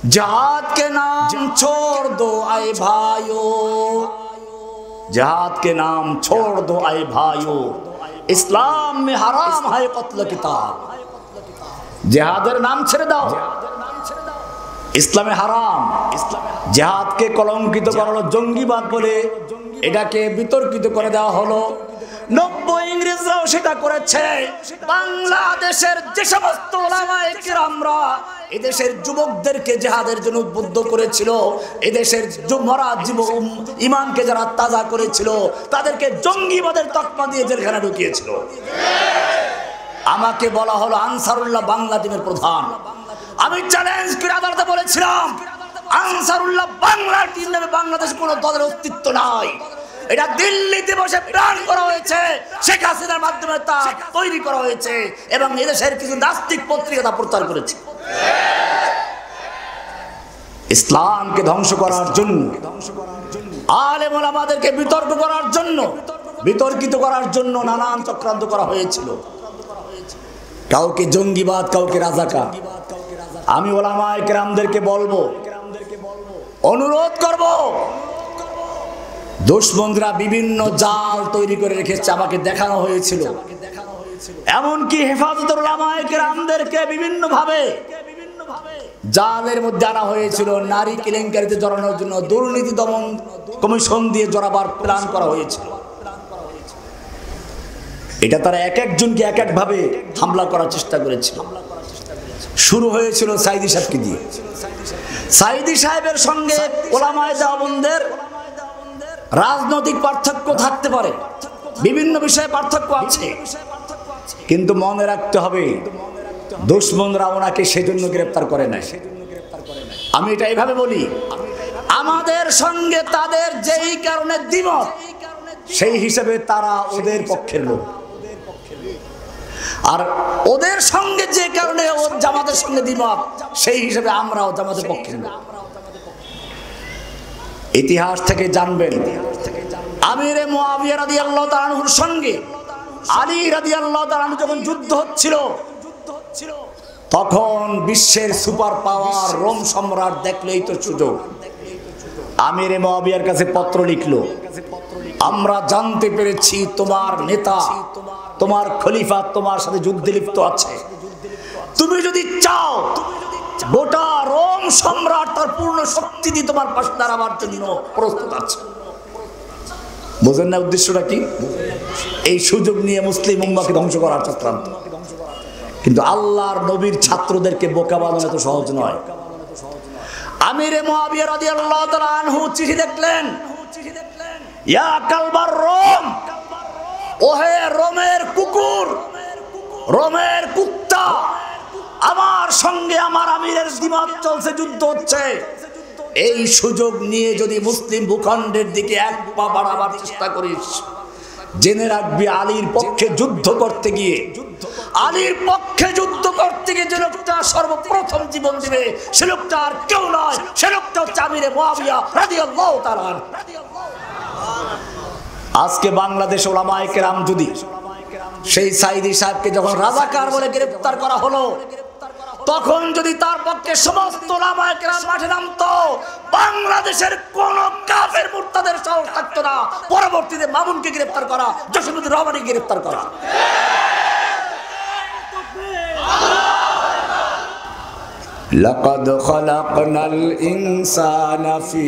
जहाद के नाम छोड़ दो आए भाइयों, जहाद के नाम छोड़ दो आए भाइयों, इस्लाम में हराम है कत्ल किताब। जिहाদের নাম ছেড়ে দাও, ইসলামে হারাম। জিহাদকে কলঙ্কিত করা হলো জঙ্গিবাদ বলে, এটাকে বিতর্কিত করে দেওয়া হলো। 90 ইংরেজরাও সেটা করেছে। বাংলাদেশের যে সমস্ত উলামায়ে কিরামরা এদেশের যুবকদেরকে জিহাদের জন্য উদ্বুদ্ধ করেছিল, এদেশের মরা যুবক ঈমানকে যারা তাজা করেছিল, তাদেরকে জঙ্গিবাদের তকমা দিয়ে জেলখানা ঢুকিয়েছিল। আমাকে বলা হলো আনসারুল্লাহ বাংলা টিমের প্রধান। আমি চ্যালেঞ্জ করে আদালতে বলেছিলাম, আনসারুল্লাহ বাংলা টিম নামে বাংলাদেশে কোনো দলের অস্তিত্ব নাই। এটা দিল্লিতে বসে প্ল্যান করা হয়েছে, শেখ হাসিনার মাধ্যমে তা তৈরি করা হয়েছে এবং এদেশের কিছু নাস্তিক পত্রিকা তা প্রচার করেছে। ইসলামকে ধ্বংস করার জন্য, আলেম ওলামাদেরকে বিতর্ক করার জন্য, বিতর্কিত করার জন্য নানান চক্রান্ত করা হয়েছিল। কাউকে জঙ্গিবাদ, কাউকে রাজাকার। আমি ওলামায়ে কেরামদেরকে বলবো, অনুরোধ করব, দুশমনরা বিভিন্ন জাল তৈরি করে রেখেছে, আমাকে দেখানো হয়েছিল। এমনকি হেফাজতুল উলামায়ে কেরামদেরকে বিভিন্ন ভাবে জালের মধ্যে আনা হয়েছিল, নারী কেলেঙ্কারিতে জড়ানোর জন্য দুর্নীতি দমন কমিশন দিয়ে জড়াবার প্ল্যান করা হয়েছিল। এটা তারা এক একজনকে এক এক ভাবে হামলা করার চেষ্টা করেছিল। শুরু হয়েছিল সাইদি সাহেবকে দিয়ে। সাইদি সাহেবের সঙ্গে ওলামায়ে দেওবন্দের রাজনৈতিক পার্থক্য থাকতে পারে, বিভিন্ন বিষয়ে পার্থক্য আছে, কিন্তু মনে রাখতে হবে দুশমনরা ওনাকে সেজন্য গ্রেফতার করে নাই। আমি এটা এইভাবে বলি, আমাদের সঙ্গে তাদের যেই কারণে দ্বিমত, সেই হিসেবে তারা ওদের পক্ষের লোক, আর ওদের সঙ্গে যে কারণে জামাতের সঙ্গে দ্বিমত, সেই হিসেবে আমরাও জামাতের পক্ষের লোক। ইতিহাস থেকে জানবেন, আমিরে মুআবিয়া রাদিয়াল্লাহু তাআলা আনহুর সঙ্গে আলী রাদিয়াল্লাহু তাআলা আনহু যখন যুদ্ধ হচ্ছিল, তখন বিশ্বের সুপার পাওয়ার রোম সম্রাট দেখলেই তো সুযোগ, আমিরে মুআবিয়ার কাছে পত্র লিখলো, আমরা জানতে পেরেছি তোমার নেতা, তোমার খলিফা তোমার সাথে যুদ্ধে লিপ্ত আছে। তুমি যদি চাও, গোটা রোম সম্রাট তার পূর্ণ শক্তি দিয়ে তোমার পাশে দাঁড়াবার জন্য প্রস্তুত আছে। বুঝেন না উদ্দেশ্যটা কি? এই সুযোগ নিয়ে মুসলিম উম্মাহকে ধ্বংস করার চক্রান্ত। কিন্তু আল্লাহর নবীর ছাত্রদেরকে বোকা বানানো তো সহজ নয়। আমিরে মুআবিয়া রাদিয়াল্লাহু তাআলা আনহু চিঠি দেখলেন, ইয়া কালবার রোম, ওহে রোমের কুকুর, রোমের কুত্তা, আমার সঙ্গে আমার আমিরের দ্বিমত চলছে, যুদ্ধ হচ্ছে। এই সুযোগ নিয়ে যদি মুসলিম ভূখণ্ডের দিকে এক পা বাড়াবার চেষ্টা করিস, জেনে রাখবি আলীর পক্ষে যুদ্ধ করতে গিয়ে, আলীর পক্ষে যুদ্ধ করতে গিয়ে যে লোকটা সর্বপ্রথম জীবন দিবে, সে লোকটা আর কেউ নয়, সে লোকটা হচ্ছে আমিরে মুআবিয়া রাদিয়াল্লাহু তাআলা। আজকে বাংলাদেশ ওলামায়ে কেরাম যদি সেই সাইদি সাহেবকে যখন রাজাকার বলে গ্রেফতার করা হলো, তখন যদি তার পক্ষে সমস্ত ওলামায়ে কেরাম মাঠে নামতো, বাংলাদেশের কোন কাফের মুরতাদের সাহস থাকতো না পরবর্তীতে মামুনকে গ্রেফতার করা, জসিমউদ্দিন রহমানকে গ্রেফতার করা। লাকাদ খালাকনাল ইনসানা ফি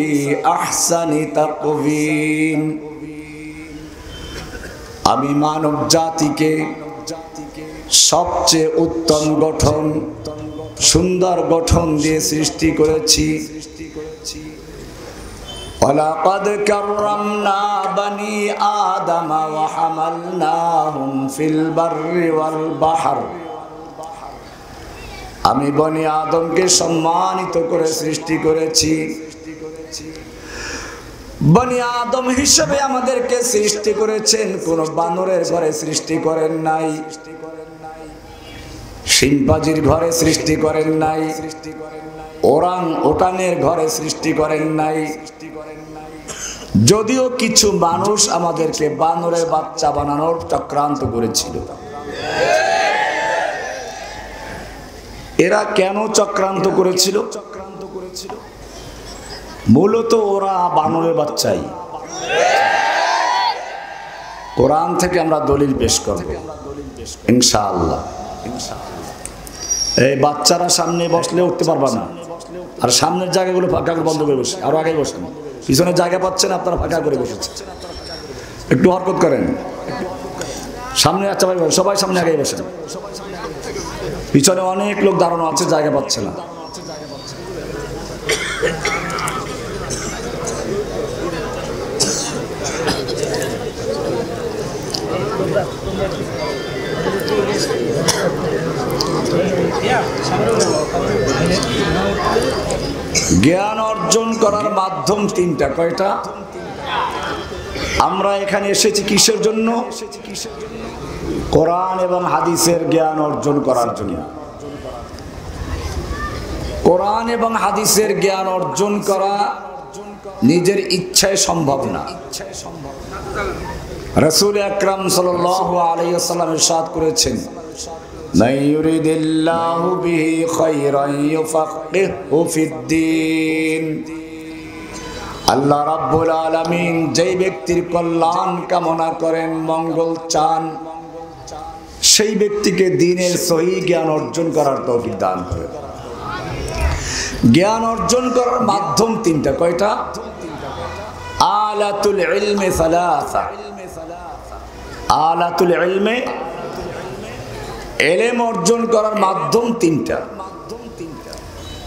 আহসানি তাকওয়িম। আমি মানব জাতিকে সবচেয়ে উত্তম গঠন, সুন্দর গঠন দিয়ে সৃষ্টি করেছি। ওয়ালাকাদ কাররামনা বানি আদম ওয়া হামালনাহুম ফিল বাররি ওয়াল বাহর। আমি বনি আদমকে সম্মানিত করে সৃষ্টি করেছি। বনি আদম হিসেবে আমাদেরকে সৃষ্টি করেছেন, কোন বানরের ঘরে সৃষ্টি করেন নাই, শিম্পাজির ঘরে সৃষ্টি করেন নাই, ওরাং ওটানের ঘরে সৃষ্টি করেন নাই। যদিও কিছু মানুষ আমাদেরকে বানরের বাচ্চা বানানোর চক্রান্ত করেছিল। এরা কেন চক্রান্ত করেছিল? মূলত ওরা বানরের বাচ্চাই। কোরআন থেকে আমরা দলিল পেশ করব ইনশাআল্লাহ। এই বাচ্চারা সামনে বসলে উঠতে পারবা না, আর সামনের জায়গাগুলো ফাঁকা করে বন্ধ করে বসে, আরো আগে বসেন। পিছনে জায়গা পাচ্ছেন আপনারা, ফাঁকা করে বসেছেন, একটু হরকত করেন। সামনে আচ্ছা ভাই, সবাই সামনে আগে বসেন। পিছনে অনেক লোক দাঁড়ানো আছে, জায়গা পাচ্ছে না। জ্ঞান অর্জন করার মাধ্যম তিনটা। কয়টা? আমরা এখানে এসেছি কিসের জন্য? কোরআন এবং হাদিসের জ্ঞান অর্জন করার জন্য। কোরআন এবং হাদিসের জ্ঞান অর্জন করা নিজের ইচ্ছায় সম্ভব না। রাসূল আকরাম সাল্লাল্লাহু আলাইহি ওয়াসাল্লাম ইরশাদ করেছেন, মান ইউরিদিল্লাহু বিহি খায়রান ইউফাক্কিহু ফিদ্দীন। আল্লাহ রাব্বুল আলামিন যেই ব্যক্তির কল্যাণ কামনা করেন, মঙ্গল চান, সেই ব্যক্তিকে দ্বীনের সহি জ্ঞান অর্জন করার তৌফিক দান করেন। জ্ঞান অর্জন করার মাধ্যম তিনটা। কয়টা? আলাতুল ইলমি সালাসা। আলাতুল ইলমে, ইলম অর্জন করার মাধ্যম তিনটা।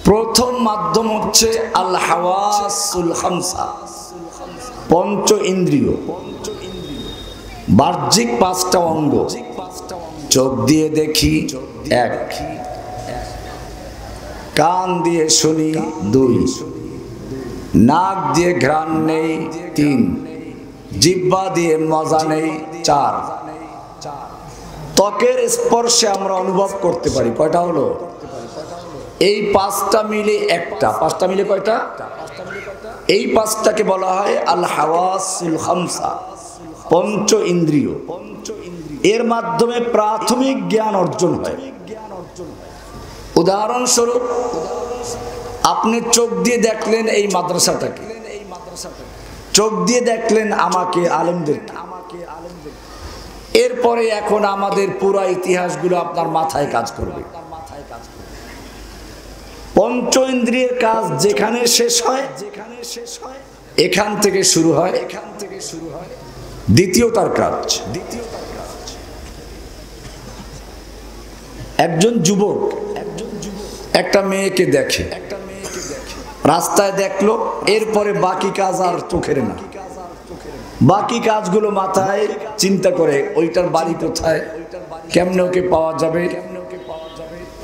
প্রথম মাধ্যম হচ্ছে আল হাওয়াসুল খামসা, পঞ্চ ইন্দ্রিয়, বাহ্যিক পাঁচটা অঙ্গ। চোখ দিয়ে দেখি এক, কান দিয়ে শুনি দুই, নাক দিয়ে ঘ্রাণ নেই তিন, জিহ্বা দিয়ে মজা নেই চার, ত্বকের স্পর্শে আমরা অনুভব করতে পারি। কয়টা হলো? এই পাঁচটা মিলে একটা। পাঁচটা মিলে কয়টা? এই পাঁচটাকে বলা হয় আল হাওয়াসুল খামসা, পঞ্চ ইন্দ্রিয়। এর মাধ্যমে প্রাথমিক জ্ঞান অর্জন হয়। উদাহরণস্বরূপ, আপনি চোখ দিয়ে দেখলেন এই মাদ্রাসাটাকে, চোখ দিয়ে দেখলেন আমাকে, আলেমদেরকে। এরপরে এখন আমাদের পুরা ইতিহাসগুলো আপনার মাথায় কাজ করবে। পঞ্চ ইন্দ্রিয়ের কাজ যেখানে শেষ হয়, এখান থেকে শুরু হয় দ্বিতীয়টার কাজ। একজন যুবক একটা মেয়েকে দেখে, রাস্তায় দেখলো, এরপরে বাকি কাজ আর চোখের না। বাকি কাজগুলো মাথায় চিন্তা করে, ওইটার বাড়ি কোথায়, কেমনে ওকে পাওয়া যাবে,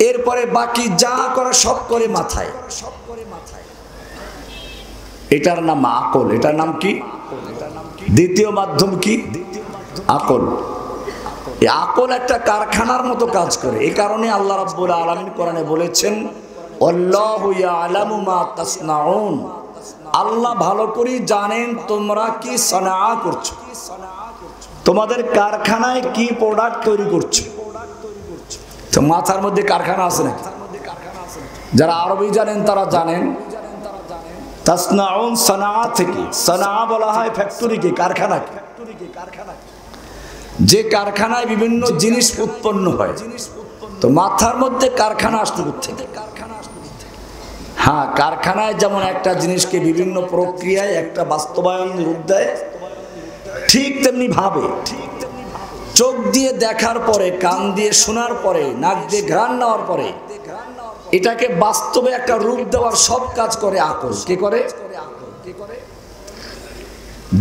এরপরে বাকি যা করে সব করে মাথায়। এটার নাম আকল। এটার নাম কি? দ্বিতীয় মাধ্যম কি? আকল। এই আকল একটা কারখানার মতো কাজ করে। এই কারণে আল্লাহ রাব্বুল আলামিন কোরআনে বলেছেন, আল্লাহু ইয়ালামু মা তাসনাউন। আল্লাহ ভালো করে জানেন তোমরা কি সানা করছো, তোমাদের কারখানায় কি প্রোডাক্ট তৈরি করছো। তো মাথার মধ্যে কারখানা আছে নাকি? যারা আরবি জানেন তারা জানেন, তাসনাউন সানা থেকে। সানা বলা হয় ফ্যাক্টরিকে, কারখানাকে। যে কারখানায় বিভিন্ন জিনিস উৎপন্ন হয়। তো মাথার মধ্যে কারখানা আসতে থেকে। হ্যাঁ, কারখানায় যেমন একটা জিনিসকে বিভিন্ন প্রক্রিয়ায় একটা বাস্তবায়ন রূপ দেয়, ঠিক তেমনি ভাবে চোখ দিয়ে দেখার পরে, কান দিয়ে শোনার পরে, নাক দিয়ে ঘ্রাণ নেওয়ার পরে এটাকে বাস্তবে একটা রূপ দেওয়ার সব কাজ করে আকল। কে করে?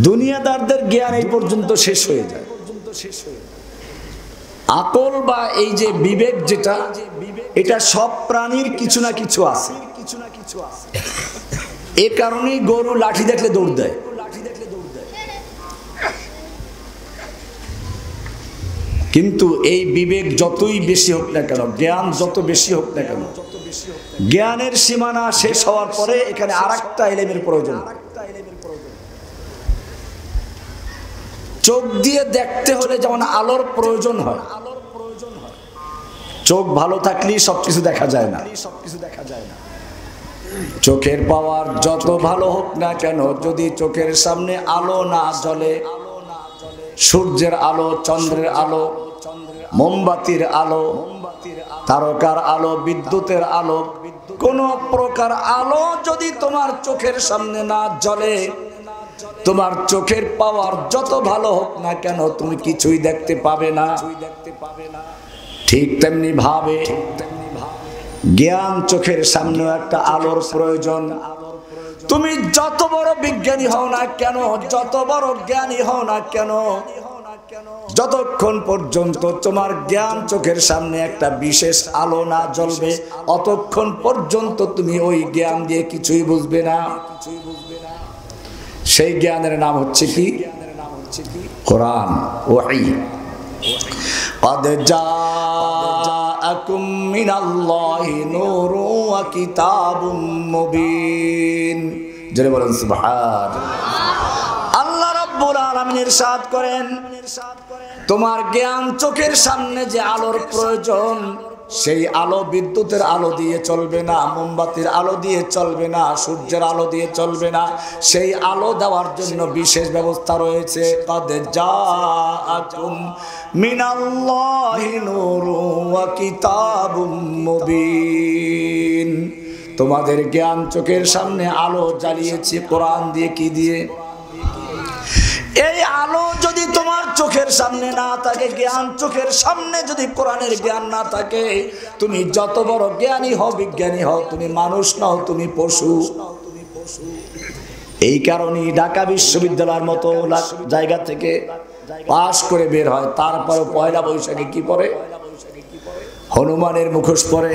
দুনিয়াদারদের জ্ঞান এই পর্যন্ত শেষ হয়ে যায়। আকল বা এই যে বিবেক, যেটা, এটা সব প্রাণীর কিছু না কিছু আছে। এ কারণেই গরু লাঠি দেখলে দৌড় দেয়। কিন্তু এই বিবেক যতই বেশি হোক না কেন, জ্ঞান যত বেশি হোক না কেন, জ্ঞানের সীমানা শেষ হওয়ার পরে এখানে আরেকটা ইলমের প্রয়োজন। চোখ দিয়ে দেখতে হলে যেমন আলোর প্রয়োজন হয়, চোখ ভালো থাকলেই সবকিছু দেখা যায় না। চোখের পাওয়ার যত ভালো হোক না কেন, যদি চোখের সামনে আলো না জ্বলে, সূর্যের আলো, চন্দ্রের আলো, মোমবাতির আলো, তারকার আলো, বিদ্যুতের আলো, কোন প্রকার আলো যদি তোমার চোখের সামনে না জ্বলে, তোমার চোখের পাওয়ার যত ভালো হোক না কেন, তুমি কিছুই দেখতে পাবে না। ঠিক তেমনি ভাবে জ্ঞান চোখের সামনে একটা আলোর প্রয়োজন। তুমি যত বড় বিজ্ঞানী হও না কেন, যত বড় জ্ঞানী হও না কেন, যতক্ষণ পর্যন্ত তোমার জ্ঞান চোখের সামনে একটা বিশেষ আলো না জ্বলবে, অতক্ষণ পর্যন্ত তুমি ওই জ্ঞান দিয়ে কিছুই বুঝবে না। সেই জ্ঞানের নাম হচ্ছে কি? কোরআন, ওহী। قد جاءكم من الله نور وكتاب مبين। জোরে বলেন সুবহানাল্লাহ। আল্লাহ রাব্বুল আলামিন ইরশাদ করেন, তোমার জ্ঞান চোখের সামনে যে আলোর প্রয়োজন, সেই আলো বিদ্যুতের আলো দিয়ে চলবে না, মোমবাতির আলো দিয়ে চলবে না, সূর্যের আলো দিয়ে চলবে না। সেই আলো দেওয়ার জন্য বিশেষ ব্যবস্থা রয়েছে। قد جاءكم من الله نور وكتاب مبين। তোমাদের জ্ঞান চোখের সামনে আলো জ্বালিয়েছি কোরআন দিয়ে। কি দিয়ে? এই আলো যদি তোমার চোখের সামনে না থাকে, জ্ঞান চোখের সামনে যদি কোরআনের জ্ঞান না থাকে, তুমি যত বড় জ্ঞানী হও, বিজ্ঞানী হও, তুমি মানুষ নও, তুমি পশু। এই কারণেই ঢাকা বিশ্ববিদ্যালয়ের মতো জায়গা থেকে পাশ করে বের হয়, তারপরে পয়লা বৈশাখে কি পরে? হনুমানের মুখোশ পরে,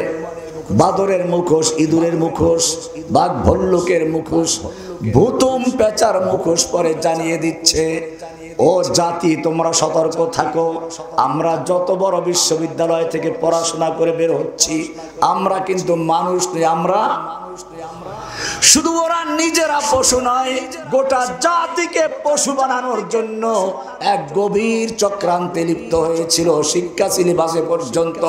বাদরের মুখোশ, ইঁদুরের মুখোশ, বাঘ ভল্লুকের মুখোশ, ভূতুম পেঁচার মুখোশ পরে জানিয়ে দিচ্ছে, ও জাতি তোমরা সতর্ক থাকো। আমরা যত বড় বিশ্ববিদ্যালয় থেকে পড়াশোনা করে বের হচ্ছি, আমরা কিন্তু মানুষ নই। আমরা শুধু ওরা নিজেরা পশু নয়, গোটা জাতিকে পশু বানানোর জন্য এক গভীর চক্রান্তে লিপ্ত হয়েছিল। শিক্ষা সিলেবাসে পর্যন্ত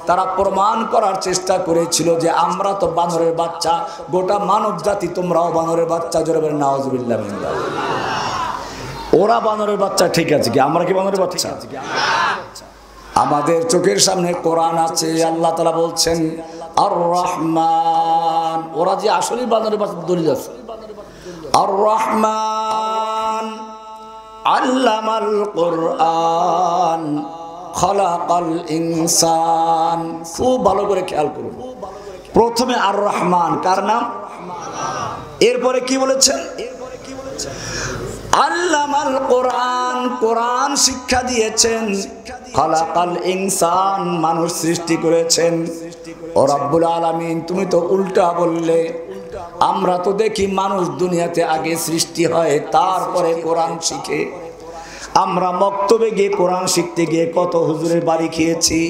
তারা প্রমাণ করার চেষ্টা করেছিল যে আমরা তো বানরের বাচ্চা, গোটা মানব জাতি তোমরাও বানরের বাচ্চা। জোরে বলেন নাউজুবিল্লাহ। ওরা বানরের বাচ্চা, ঠিক আছে কি? আমরা কি বানরের বাচ্চা? আমাদের চোখের সামনে কোরআন আছে। আল্লাহ তাআলা বলছেন আর রহমান। ওরা যে আসলে বানরের বাচ্চা, দলিল আছে। আর রহমান আল্লামাল কোরআন খলাকাল ইনসান। খুব ভালো করে খেয়াল করুন, প্রথমে আর রহমান কার নাম? এরপরে কি বলেছেন? আল্লামাল কোরআন, কোরআন শিক্ষা দিয়েছেন। খলাকাল ইনসান, মানুষ সৃষ্টি করেছেন। ও রব্বুল আলামিন, তুমি তো উল্টা বললে। আমরা তো দেখি মানুষ দুনিয়াতে আগে সৃষ্টি হয়, তারপরে কোরআন শিখে। আমরা মক্তবে গিয়ে কোরআন শিখতে গিয়ে কত হুজুরের বাড়ি খেয়েছি,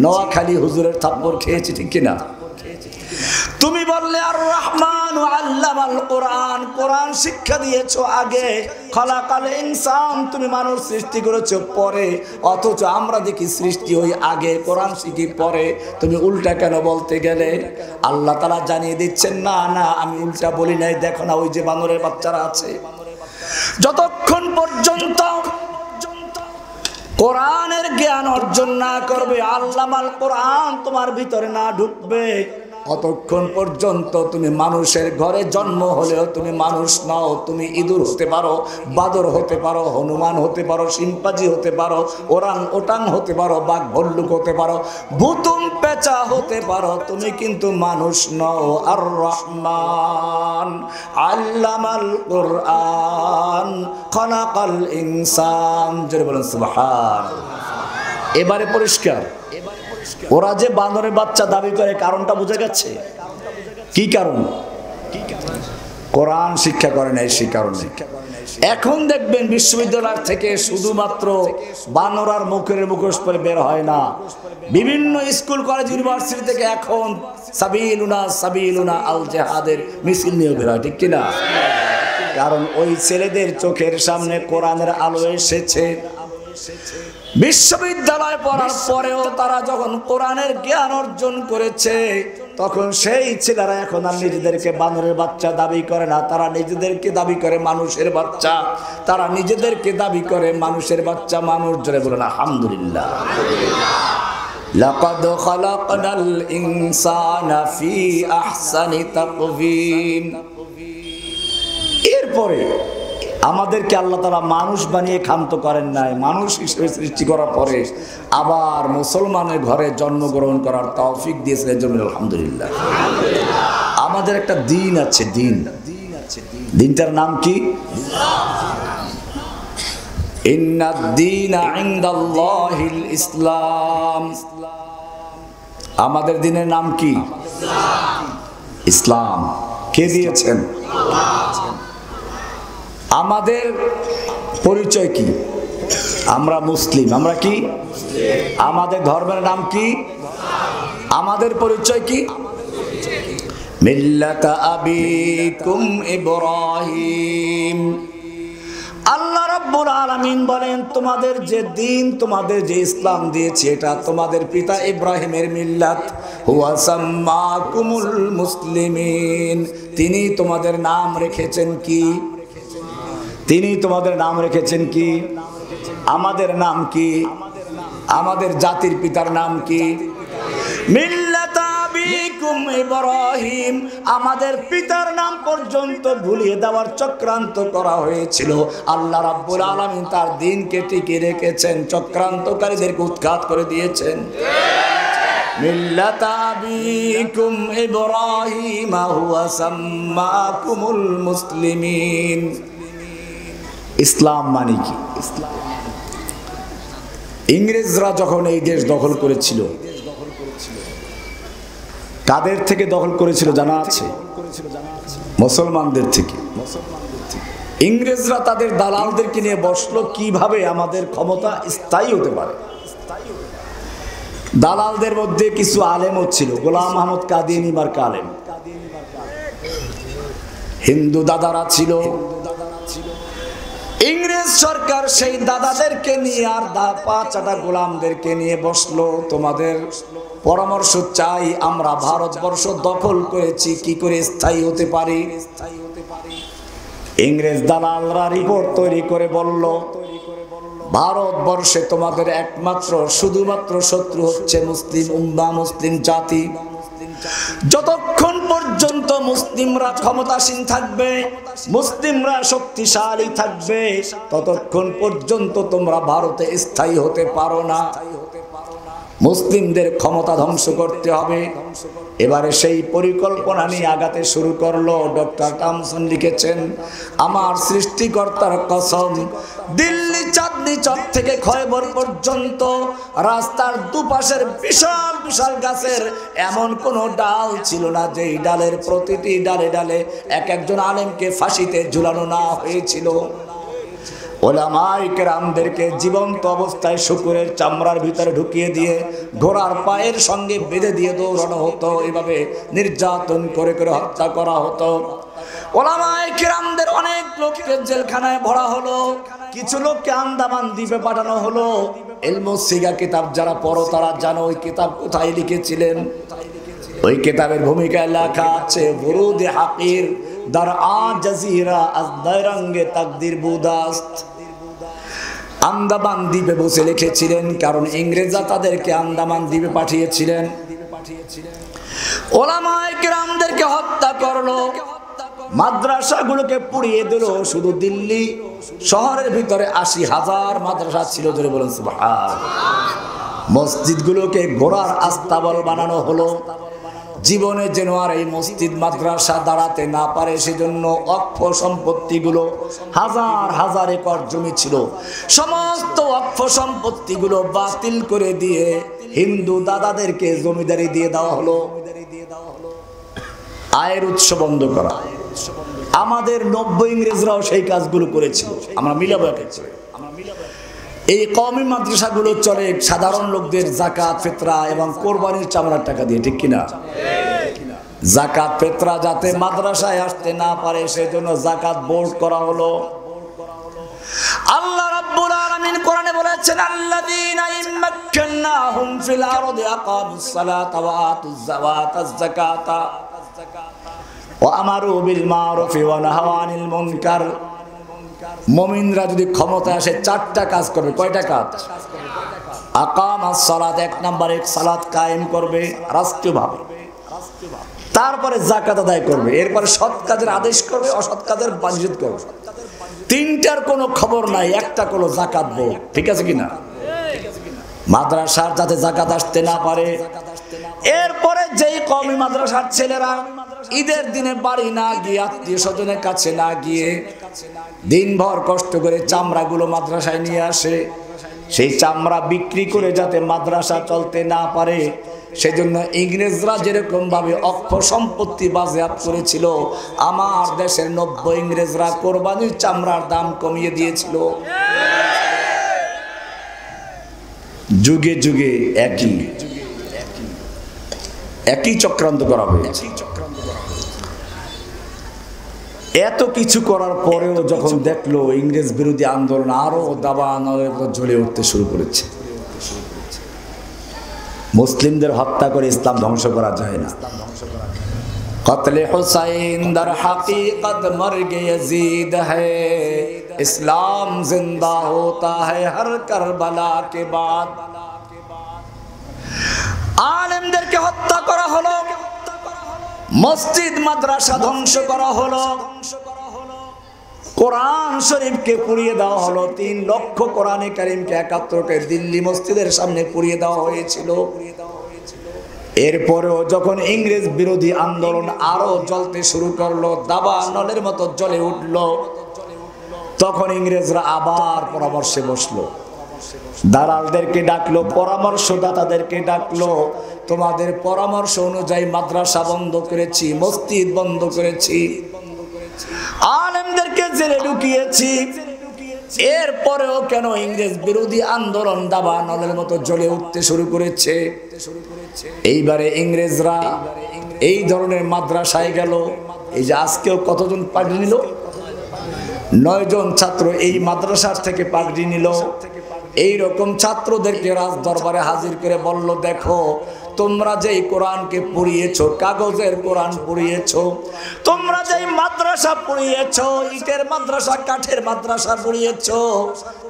নোয়াখালী হুজুরের থাপ্পড় খেয়েছি, ঠিক কিনা? তুমি বললে আর রহমান আল্লামাল কোরআন, কোরআন শিক্ষা দিয়েছো আগে। খলাকাল ইনসান, তুমি মানুষ সৃষ্টি করেছো পরে। অথচ আমরা দেখি সৃষ্টি হই আগে, কোরআন শিখি পরে। তুমি উল্টা কেন বলতে গেলে? আল্লাহ তাআলা জানিয়ে দিচ্ছেন, না না, আমি উল্টা বলি নাই। দেখো না, ওই যে বানরের বাচ্চারা আছে, যতক্ষণ পর্যন্ত কোরআনের জ্ঞান অর্জন না করবে, আল্লামাল কোরআন তোমার ভিতরে না ঢুকবে, অতক্ষণ পর্যন্ত তুমি মানুষের ঘরে জন্ম হলেও তুমি মানুষ নও। তুমি ইঁদুর হতে পারো, বাদর হতে পারো, হনুমান হতে পারো, শিম্পাজি হতে পারো, ওরাং ওটাং হতে পারো, বাঘ ভল্লুক হতে পারো, ভূতুম পেঁচা হতে পারো, তুমি কিন্তু মানুষ নও। আর রহমান আল্লামাল কোরআন খলাকাল ইনসান। জোরে বলেন সুবহানাল্লাহ। এবারে পরিষ্কার। ওরা যে বানরের বাচ্চা দাবি করে, কারণটা বুঝে গেছে। কি কারণ? কোরআন শিক্ষা করে নাই, সেই কারণে। এখন দেখবেন বিশ্ববিদ্যালয় থেকে শুধুমাত্র বানর আর মুখের মুখোশ পরে বের হয় না, বিভিন্ন স্কুল কলেজ ইউনিভার্সিটি থেকে এখন সাবিলুনা সাবিলুনা আল জিহাদের মিছিল নিয়ে বের হয়, ঠিক কিনা? কারণ ওই ছেলেদের চোখের সামনে কোরআনের আলো এসেছে। বিশ্ববিদ্যালয় পড়ার পরেও তারা যখন কোরআনের জ্ঞান অর্জন করেছে, তখন সেই ছেলেরা এখন আর নিজেদেরকে বানরের বাচ্চা দাবি করে না, তারা নিজেদেরকে দাবি করে মানুষের বাচ্চা, তারা নিজেদেরকে দাবি করে মানুষের বাচ্চা। মানুষ জোরে বলেন আলহামদুলিল্লাহ। লাকাদ খালাকনাল ইনসানা ফি আহসানি তাকওয়িম। এরপরে আমাদেরকে আল্লাহ তাআলা মানুষ বানিয়ে ক্ষান্ত করেন নাই, মানুষ হিসেবে সৃষ্টি করার পরে আবার মুসলমানের ঘরে জন্মগ্রহণ করার তৌফিক দিয়েছেন। এর জন্য আলহামদুলিল্লাহ। আমাদের একটা দিন আছে, দিনটার নাম কি? ইন্নাদ-দীনা ইনদাল্লাহিল ইসলাম। আমাদের দিনের নাম কি? ইসলাম। কে দিয়েছেন? আমাদের পরিচয় কি? আমরা মুসলিম। আমরা কি? আমাদের ধর্মের নাম কি? আমাদের পরিচয় কি? মিল্লাতা আবিকুম ইব্রাহিম। আল্লাহ রাব্বুল আলামিন বলেন, তোমাদের যে দিন, তোমাদের যে ইসলাম দিয়েছে, এটা তোমাদের পিতা ইব্রাহিমের মিল্লাত। হুয়া সাম্মাকুমুল মুসলিমিন। তিনি তোমাদের নাম রেখেছেন কি? তিনি তোমাদের নাম রেখেছেন কি? আমাদের নাম কি? আমাদের জাতির পিতার নাম কি? মিল্লাতা আবিকুম ইব্রাহিম। আমাদের পিতার নাম পর্যন্ত ভুলিয়ে দেওয়ার চক্রান্ত করা হয়েছিল। আল্লাহ রাব্বুল আলামিন তার দিনকে টিকিয়ে রেখেছেন, চক্রান্তকারীদেরকে উৎখাত করে দিয়েছেন। মিল্লাতা আবিকুম ইব্রাহিম হুয়া সাম্মাকুমুল মুসলিমিন। ইসলাম মানে কি? ইংরেজরা যখন এই দেশ দখল করেছিল, কাদের থেকে দখল করেছিল জানা আছে? মুসলমানদের থেকে। ইংরেজরা তাদের দালালদেরকে নিয়ে বসলো কিভাবে আমাদের ক্ষমতা স্থায়ী হতে পারে। দালালদের মধ্যে কিছু আলেমও ছিল, গোলাম আহমদ কাদিয়ানী মার্কা আলেম। হিন্দু দাদারা ছিল। ইংরেজ সরকার সেই দাদাদেরকে নিয়ে আর পাঁচটা গোলামদেরকে নিয়ে বসলো, তোমাদের পরামর্শ চাই, আমরা ভারতবর্ষ দখল করেছি, কি করে স্থায়ী হতে পারি। ইংরেজ দালালরা রিপোর্ট তৈরি করে বলল, ভারতবর্ষে তোমাদের একমাত্র শুধুমাত্র শত্রু হচ্ছে মুসলিম উম্মাহ, মুসলিম জাতি। যতক্ষণ পর্যন্ত মুসলিমরা ক্ষমতাসীন থাকবে, মুসলিমরা শক্তিশালী থাকবে, ততক্ষণ পর্যন্ত তোমরা ভারতে স্থায়ী হতে পারো না। মুসলিমদের ক্ষমতা ধ্বংস করতে হবে। এবারে সেই পরিকল্পনা নিয়ে আগাতে শুরু করলো। ডক্টর টমসন লিখেছেন, আমার সৃষ্টিকর্তার কসম, দিল্লি চাঁদনি চক থেকে খয়বর পর্যন্ত রাস্তার দুপাশের বিশাল বিশাল গাছের এমন কোনো ডাল ছিল না যেই ডালের প্রতিটি ডালে ডালে এক একজন আলেমকে ফাঁসিতে ঝুলানো না হয়েছিল। ওলামায়ে কেরামদেরকে জীবন্ত অবস্থায় শুকুরের চামড়ার ভিতরে ঢুকিয়ে দিয়ে ঘোড়ার পায়ের সঙ্গে বেঁধে দিয়ে দৌড়ানো হতো। এভাবে নির্যাতন করে করে হত্যা করা হতো। ওলামায়ে কেরামদের অনেক লোককে জেলখানায় ভরা হলো, কিছু লোককে আন্দামান দ্বীপে পাঠানো হলো। ইলমুস সিগা কিতাব যারা পড়ো তারা জানো ওই কিতাব কোথায় লিখেছিলেন। ওই কিতাবের ভূমিকায় লেখা আছে, বুরুদ হাকির দার আ জাজিরা আজ দায়রাঙ্গে তাকদির বুদাস্ত। আন্দামান দ্বীপে বসে লিখেছিলেন, কারণ ইংরেজরা তাদেরকে আন্দামান দ্বীপে পাঠিয়েছিলেন। ওলামায়ে কেরামদেরকে হত্যা করলো, মাদ্রাসাগুলোকে পুড়িয়ে দিল। শুধু দিল্লি শহরের ভিতরে ৮০,০০০ মাদ্রাসা ছিল, জোরে বলেন সুবহান। মসজিদগুলোকে ঘোড়ার আস্তাবল বানানো হলো। জীবনে যেন আর এই মসজিদ মাদ্রাসা দাঁড়াতে না পারে সেজন্য অক্ষ সম্পত্তিগুলো, হাজার হাজার একর জমি ছিল, সমস্ত অক্ষ সম্পত্তিগুলো বাতিল করে দিয়ে হিন্দু দাদাদেরকে জমিদারি দিয়ে দেওয়া হলো। আয়ের উৎস বন্ধ করা। আমাদের নব্য ইংরেজরাও সেই কাজগুলো করেছিল। আমরা মিলাবো একেছে। এই কওমি মাদ্রাসাগুলো চলে সাধারণ লোকদের যাকাত ফিতরা এবং কোরবানির চামড়ার টাকা দিয়ে, ঠিক কিনা? যাকাত ফিতরা যাতে মাদ্রাসায় আসতে না পারে সেজন্য যাকাত বোর্ড করা হলো। আল্লাহ রাব্বুল আলামিন কোরআনে বলেছেন, আল্লাযীনা ইম্মাক্কান মাক্কান্নাহুম ফিল আরদি আকামুস সালাতা ওয়া আতুজ যাওয়াতাজ যাকাতা ওয়া আমারু বিল মারুফি ওয়া নাহাউ আনিল মুনকার। মুমিনরা যদি ক্ষমতা আসে চারটা কাজ করবে। কয়টা কাজ? আকামাস সালাত, এক নম্বরে সালাত কায়েম করবে রাষ্ট্রীয়ভাবে, তারপরে যাকাত আদায় করবে, এরপরে সৎ কাজের আদেশ করবে, অসৎ কাজের নিষেধ করবে। তিনটার কোনো খবর নাই, একটা কোনো যাকাত বউ। ঠিক আছে কিনা? মাদ্রাসার যাতে যাকাত আসতে না পারে। এরপরে যেই কওমি মাদ্রাসার ছেলেরা ঈদের দিনে বাড়ি না গিয়ে, আত্মীয় স্বজনের কাছে না গিয়ে দিনভর কষ্ট করে চামড়াগুলো মাদ্রাসায় নিয়ে আসে, সেই চামড়া বিক্রি করে যাতে মাদ্রাসা চলতে না পারে, সেজন্য ইংরেজরা যেরকম ভাবে অক্ষ সম্পত্তি বাজেয়াপ্ত করেছিল, আমার দেশের 90 ইংরেজরা কোরবানির চামড়ার দাম কমিয়ে দিয়েছিল। যুগে যুগে একই চক্রান্ত করা হয়েছে। এত কিছু করার পরেও যখন দেখলো ইংরেজ বিরোধী আন্দোলন আরো দাবানলের মতো জ্বলে উঠতে শুরু করেছে, মুসলিমদের হত্যা করে ইসলাম ধ্বংস করা যায় না। কতলে হুসাইন দর হাকিকত মরগে यजीद है, ইসলাম জিন্দা होता है हर करबला के बाद। আলেমদেরকে হত্যা করা হলো, মসজিদ মাদ্রাসা ধ্বংস করা হলো, কোরআন শরীফকে পুড়িয়ে দেওয়া হলো। 3 লক্ষ কোরআনে কারীমকে 71কে দিল্লি মসজিদের সামনে পুড়িয়ে দেওয়া হয়েছিল। এরপরেও যখন ইংরেজ বিরোধী আন্দোলন আরো জ্বলতে শুরু করলো, দাবানলের মতো জ্বলে উঠলো, তখন ইংরেজরা আবার পরামর্শে বসলো। দালালদেরকে ডাকলো, পরামর্শদাতাদেরকে ডাকলো, তোমাদের পরামর্শ অনুযায়ী মাদ্রাসা বন্ধ করেছি, মসজিদ বন্ধ করেছি, আলেমদেরকে জেলে ঢুকিয়েছি, এরপরেও কেন ইংরেজ বিরোধী আন্দোলন দাবানলের মতো জ্বলে উঠতে শুরু করেছে? এইবারে ইংরেজরা এই ধরনের মাদ্রাসায় গেল। এই যে আজকেও কতজন পাগড়ি নিল? 9 জন ছাত্র এই মাদ্রাসার থেকে পাগড়ি নিল। এইরকম ছাত্রদেরকে রাজ দরবারে হাজির করে বলল, দেখো তোমরা যেই কোরআনকে পড়িয়েছো, কাগজের কোরআন পড়িয়েছো, তোমরা যেই মাদ্রাসা পড়িয়েছো, ইটের মাদ্রাসা, কাঠের মাদ্রাসা পড়িয়েছো,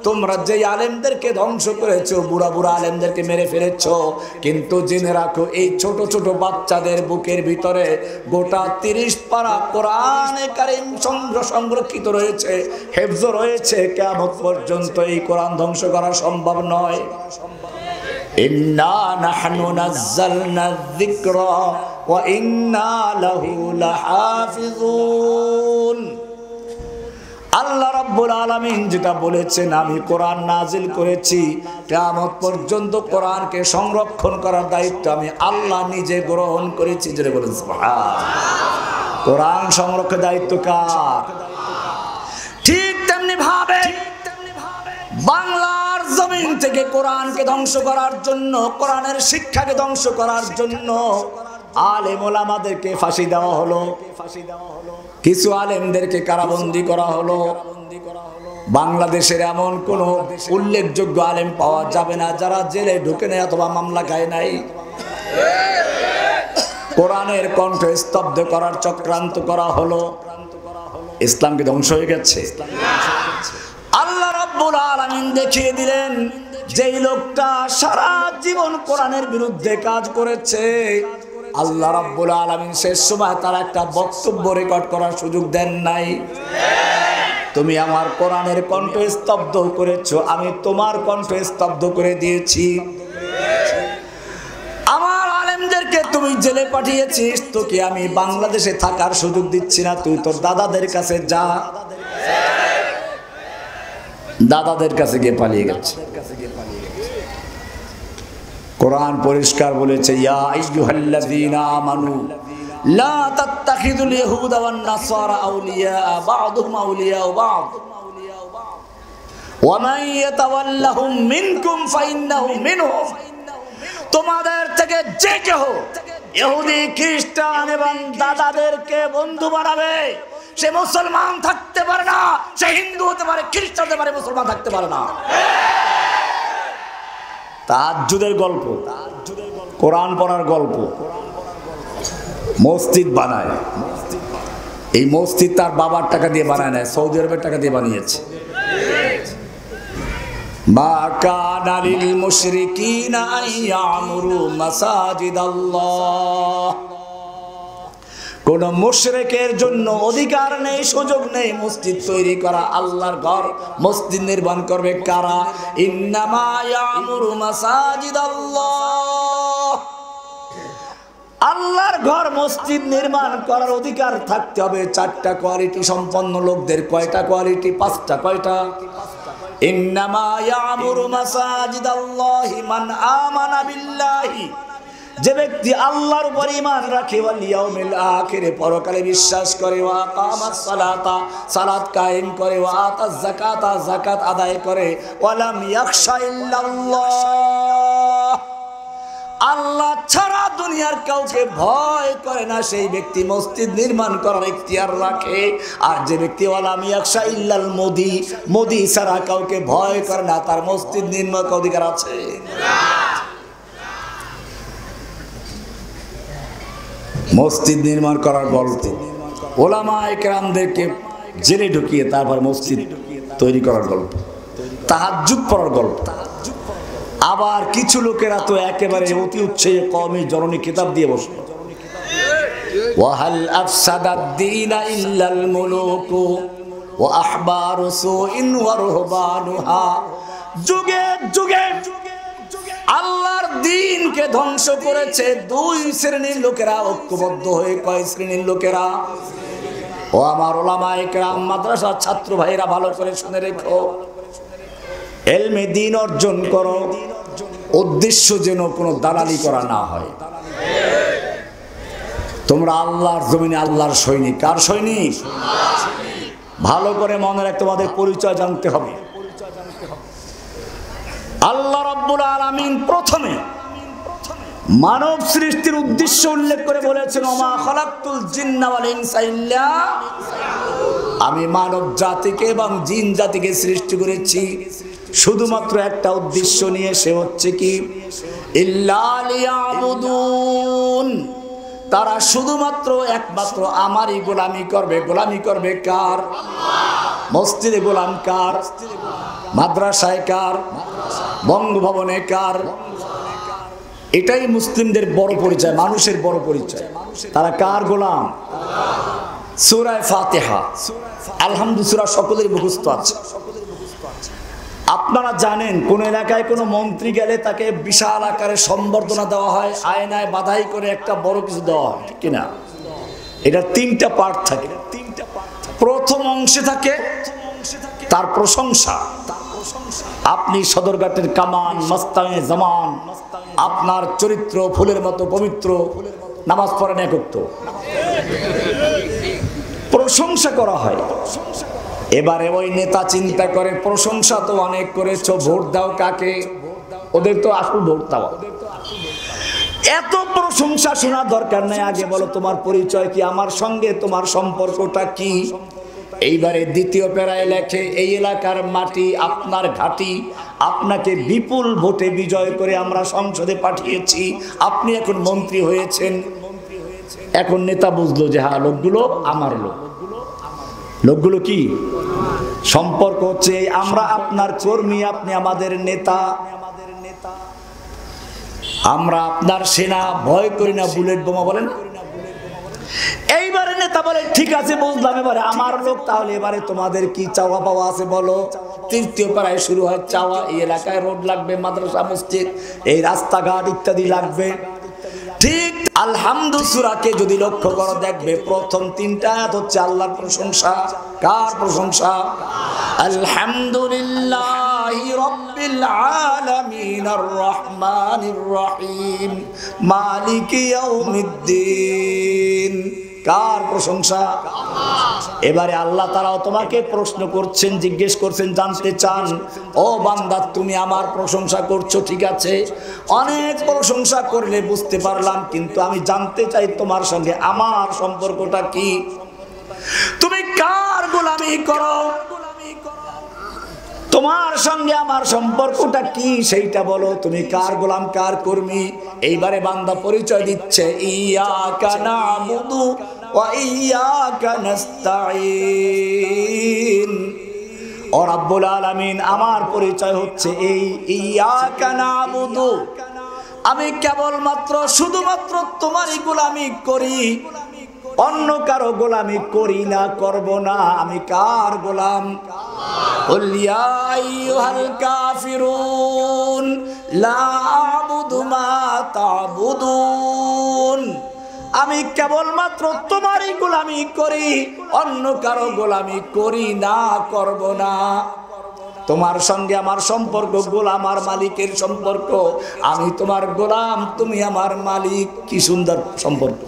তোমরা যেই আলেমদেরকে ধ্বংস করেছো, বুড়া বুড়া আলেমদেরকে মেরে ফেলেছো, কিন্তু জেনে রাখো এই ছোট ছোট বাচ্চাদের বুকের ভিতরে গোটা 30 পারা কোরআনে কারীম সংরক্ষিত রয়েছে, হেফজ রয়েছে। কিয়ামত পর্যন্ত এই কোরআন ধ্বংস করা সম্ভব নয়। ইন্না নাহনু নাযালনা যিকরা ওয়া ইন্না লাহু লাহাফিজুন। আল্লাহ রাব্বুল আলামিন যেটা বলেছেন, আমি কোরআন নাজিল করেছি, কিয়ামত পর্যন্ত কোরআনকে সংরক্ষণ করার দায়িত্ব আমি আল্লাহ নিজে গ্রহণ করেছি। যেটা বলেন সুবহানাল্লাহ। কোরআন সংরক্ষণের দায়িত্ব কার? ঠিক তেমনি ভাবে বাংলার জমিন থেকে কোরআনকে ধ্বংস করার জন্য, কোরআনের শিক্ষাকে ধ্বংস করার জন্য আলেম ওলামাদেরকে ফাঁসি দেওয়া হলো, কিছু আলেমদেরকে কারাবন্দী করা হলো। বাংলাদেশের এমন কোন উল্লেখযোগ্য আলেম পাওয়া যাবে না যারা জেলে ঢুকে নেই অথবা মামলা খায় নাই। কোরআনের কণ্ঠ স্তব্ধ করার চক্রান্ত করা হলো। ইসলামকে ধ্বংস হয়ে গেছে। আল্লাহ রাব্বুল আলামিন দেখিয়ে দিলেন, যেই লোকটা সারা জীবন কোরআনের বিরুদ্ধে কাজ করেছে, আল্লাহ রাব্বুল আলামিন শেষ সময় তার একটা বক্তব্য রেকর্ড করার সুযোগ দেন নাই। তুমি আমার কোরআনের কণ্ঠ স্তব্ধ করেছো, আমি তোমার কণ্ঠ স্তব্ধ করে দিয়েছি। আমার আলেমদেরকে তুমি জেলে পাঠিয়েছিস, তোকে আমি বাংলাদেশে থাকার সুযোগ দিচ্ছি না, তুই তোর দাদাদের কাছে যা। দাদাদের কাছে গিয়ে পালিয়ে গেছে। কোরআন পরিষ্কার বলেছে, ইয়া আইয়ুহাল্লাযীনা আমানু লা তাত্তাখিযুল ইয়াহুদা ওয়ান নাসারা আউলিয়া বা'দুহুম আউলিয়া বা'দ ওয়া মান ইয়াতাওয়াল্লাহুম মিনকুম ফাইন্নাহু মিনহুম। তোমাদের থেকে যে কেউ ইহুদি, খ্রিস্টান এবং দাদাদেরকে বন্ধু বানাবে, সে মুসলমান থাকতে পারে না, সে হিন্দু হতে পারে, খ্রিস্টান হতে পারে, মুসলমান থাকতে পারে না। তাহাজ্জুদের গল্প, কোরআন পড়ার গল্প, মসজিদ বানায়। এই মসজিদ তার বাবার টাকা দিয়ে বানায় না, সৌদি আরবের টাকা দিয়ে বানিয়েছে। মা কানা লিল মুশরিকিনা আন ইয়ামুরু মাসাজিদাল্লাহ, কোন মুশরিকের জন্য অধিকার নেই, সুযোগ নেই মসজিদ তৈরি করা। আল্লাহর ঘর মসজিদ নির্মাণ করবে কারা? ইন্নামা ইয়ামুরু মাসাজিদাল্লাহ, আল্লাহর ঘর মসজিদ নির্মাণ করার অধিকার থাকতে হবে চারটা কোয়ালিটি সম্পন্ন লোকদের। কয়টা কোয়ালিটি? পাঁচটা। কয়টা? ইন্নামা ইয়ামুরু মাসাজিদাল্লাহি মান আমানা বিল্লাহি, যে ব্যক্তি আল্লাহর উপর ঈমান রাখে, ওয়াল ইয়াউমিল আখিরে, পরকালে বিশ্বাস করে, ওয়া আকামাস সালাতা, সালাত কায়েম করে, ওয়া আতাজ যাকাতা, যাকাত আদায় করে, ওয়া লাম ইয়াখশা ইল্লাল্লাহ, আল্লাহ ছাড়া দুনিয়ার কাউকে ভয় করে না, সেই ব্যক্তি মসজিদ নির্মাণ করার ইখতিয়ার রাখে। আর যে ব্যক্তি ওয়ালাম ইয়াখশা ইল্লাল মোদি, মোদি ছাড়া কাউকে ভয় করে না, তার মসজিদ নির্মাণ করার অধিকার আছে? মসজিদ নির্মাণ করার গল্প, ওলামায়ে কেরামদেরকে জেলে ঢুকিয়ে তারপর মসজিদ তৈরি করার গল্প, তাহাজ্জুদ পড়ার গল্প। আবার কিছু লোকেরা তো একেবারে অতি উৎসাহে কওমি জননী কিতাব দিয়ে বসলো, ওয়াহাল আফসাদাদ দীনা ইল্লাল মুলুকু ওয়া আহবারু সুইন ওয়া রুহবানুহা, যুগে যুগে আল্লাহর দ্বীনকে ধ্বংস করেছে দুই শ্রেণীর লোকেরা, ঐক্যবদ্ধ হয়ে। কয় শ্রেণীর লোকেরা? ও আমার ওলামায়ে কেরাম, মাদ্রাসার ছাত্র ভাইরা ভালো করে শুনে রেখো, এলমে দ্বীন অর্জন করো, উদ্দেশ্য যেন কোনো দালালি করা না হয়। তোমরা আল্লাহর জমিনে আল্লাহর সৈনিক। কার সৈনিক? ভালো করে মনে রাখ, তোমাদের পরিচয় জানতে হবে। আল্লাহ রাব্বুল আলামিন প্রথমে মানব সৃষ্টির উদ্দেশ্য উল্লেখ করে বলেছেন, ওমা খালাকতুল জিন্না ওয়াল ইনসা ইল্লা, আমি মানব জাতিকে এবং জিন জাতিকে সৃষ্টি করেছি শুধুমাত্র একটা উদ্দেশ্য নিয়ে, সে হচ্ছে কি? ইল্লা লিয়াবুদুন, তারা শুধুমাত্র একমাত্র আমারই গোলামি করবে। গোলামি করবে কার? মসজিদে গোলাম কার? মাদ্রাসায় কার? বঙ্গভবনে কার? এটাই মুসলিমদের বড় পরিচয়, মানুষের বড় পরিচয়। তারা কার গোলাম? সূরা ফাতিহা, আলহামদুলিল্লাহ সূরা সকলের মুখস্থ আছে। আপনারা জানেন কোন এলাকায় কোনো মন্ত্রী গেলে তাকে বিশাল আকারে সম্বর্ধনা দেওয়া হয়, আয়নায় বাধাই করে একটা বড় কিছু দেওয়া হয়, ঠিক কিনা? এটা তিনটা পার্ট থাকে। প্রথম অংশে থাকে তার প্রশংসা। আপনি সদরঘাটের কামান, মাস্তানে জামান, আপনার চরিত্র ফুলের মতো পবিত্র, নামাজ পড়েন একত্র, প্রশংসা করা হয়। এবারে ওই নেতা চিন্তা করে, প্রশংসা তো অনেক করেছো, ভোট দাও কাকে? ওদের তো আসল ভোট দাও। এত প্রশংসা শোনার দরকার নাই, আগে বলো তোমার পরিচয় কি, আমার সঙ্গে তোমার সম্পর্কটা কি? এইবারে দ্বিতীয় প্যারায় লেখে, এই এলাকার মাটি আপনার ঘাঁটি, আপনাকে বিপুল ভোটে বিজয় করে আমরা সংসদে পাঠিয়েছি, আপনি এখন মন্ত্রী হয়েছেন। এখন নেতা বুঝলো যে হ্যাঁ, লোকগুলো আমার লোক। লোকগুলো কি? সম্পর্ক হচ্ছে আমরা আপনার কর্মী, আপনি আমাদের নেতা, আমরা আপনার সেনা, ভয় করি না, বুলেট বোমা বলেন। এইবারে নেতা বলে ঠিক আছে বুঝলাম, এবারে আমার লোক, তাহলে এবারে তোমাদের কি চাওয়া পাওয়া আছে বলো। তৃতীয় পাড়ায় শুরু হয় চাওয়া, এই এলাকায় রোড লাগবে, মাদ্রাসা মসজিদ, এই রাস্তাঘাট ইত্যাদি লাগবে। ঠিক আলহামদু সূরাকে যদি লক্ষ্য করো দেখবে প্রথম তিনটা আয়াত হচ্ছে আল্লাহর প্রশংসা। কার প্রশংসা? আলহামদুলিল্লাহি রাব্বিল আলামিন আর রহমানির রহিম মালিকি ইয়াউমিদ্দিন। কার প্রশংসা? এবারে আল্লাহ তাআলা তোমাকে প্রশ্ন করছেন, জিজ্ঞেস করছেন, জানতে চান, ও বান্দা তুমি আমার প্রশংসা করছো, ঠিক আছে, অনেক প্রশংসা করলে বুঝতে পারলাম, কিন্তু আমি জানতে চাই তোমার সঙ্গে আমার সম্পর্কটা কি? তুমি কার গোলামি করো? তোমার সঙ্গে আমার সম্পর্কটা কি সেইটা বলো, তুমি কার গোলাম কার কর্মী? এইবারে বান্দা পরিচয় দিচ্ছে, ইয়াকা নাবুদু ওয়া ইয়াকা নাস্তাঈন। ও রাব্বুল আলামিন, আমার পরিচয় হচ্ছে এই ইয়াকা নাবুদু, আমি কেবলমাত্র শুধুমাত্র তোমারই গোলামি করি, অন্য কারো গোলামি করি না, করব না। আমি কার গোলাম? কুল ইয়া আইয়ুহাল কাফিরুন লা আ'বুদু মা তা'বুদুন, আমি কেবলমাত্র তোমারই গোলামি করি, অন্য কারো গোলামি করি না, করব না। তোমার সঙ্গে আমার সম্পর্ক গোলাম আর মালিকের সম্পর্ক, আমি তোমার গোলাম, তুমি আমার মালিক। কি সুন্দর সম্পর্ক!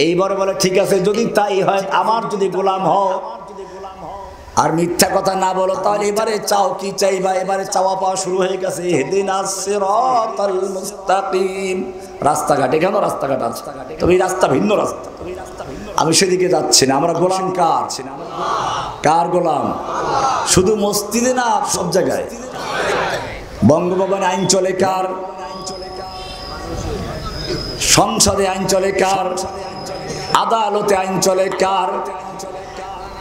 এইবারে বলে ঠিক আছে, যদি তাই হয়, আমার যদি গোলাম হও আর মিথ্যা কথা না বলো, তাহলে এবারে চাও কি চাইবা? এবারে চাওয়া পাওয়া শুরু হয়ে গেছে। ইহদিনাস সিরাতাল মুস্তাকিম। রাস্তাঘাট, এখানেও রাস্তাঘাট আছে, তবে এই রাস্তা ভিন্ন রাস্তা, আমি সেদিকে যাচ্ছি না। আমরা গোলাম কার? কার গোলাম? শুধু মসজিদে না, সব জায়গায়। বঙ্গভবনে আইন চলে কার? সংসদে আইন চলে কার? আদালতে আইন চলে কার?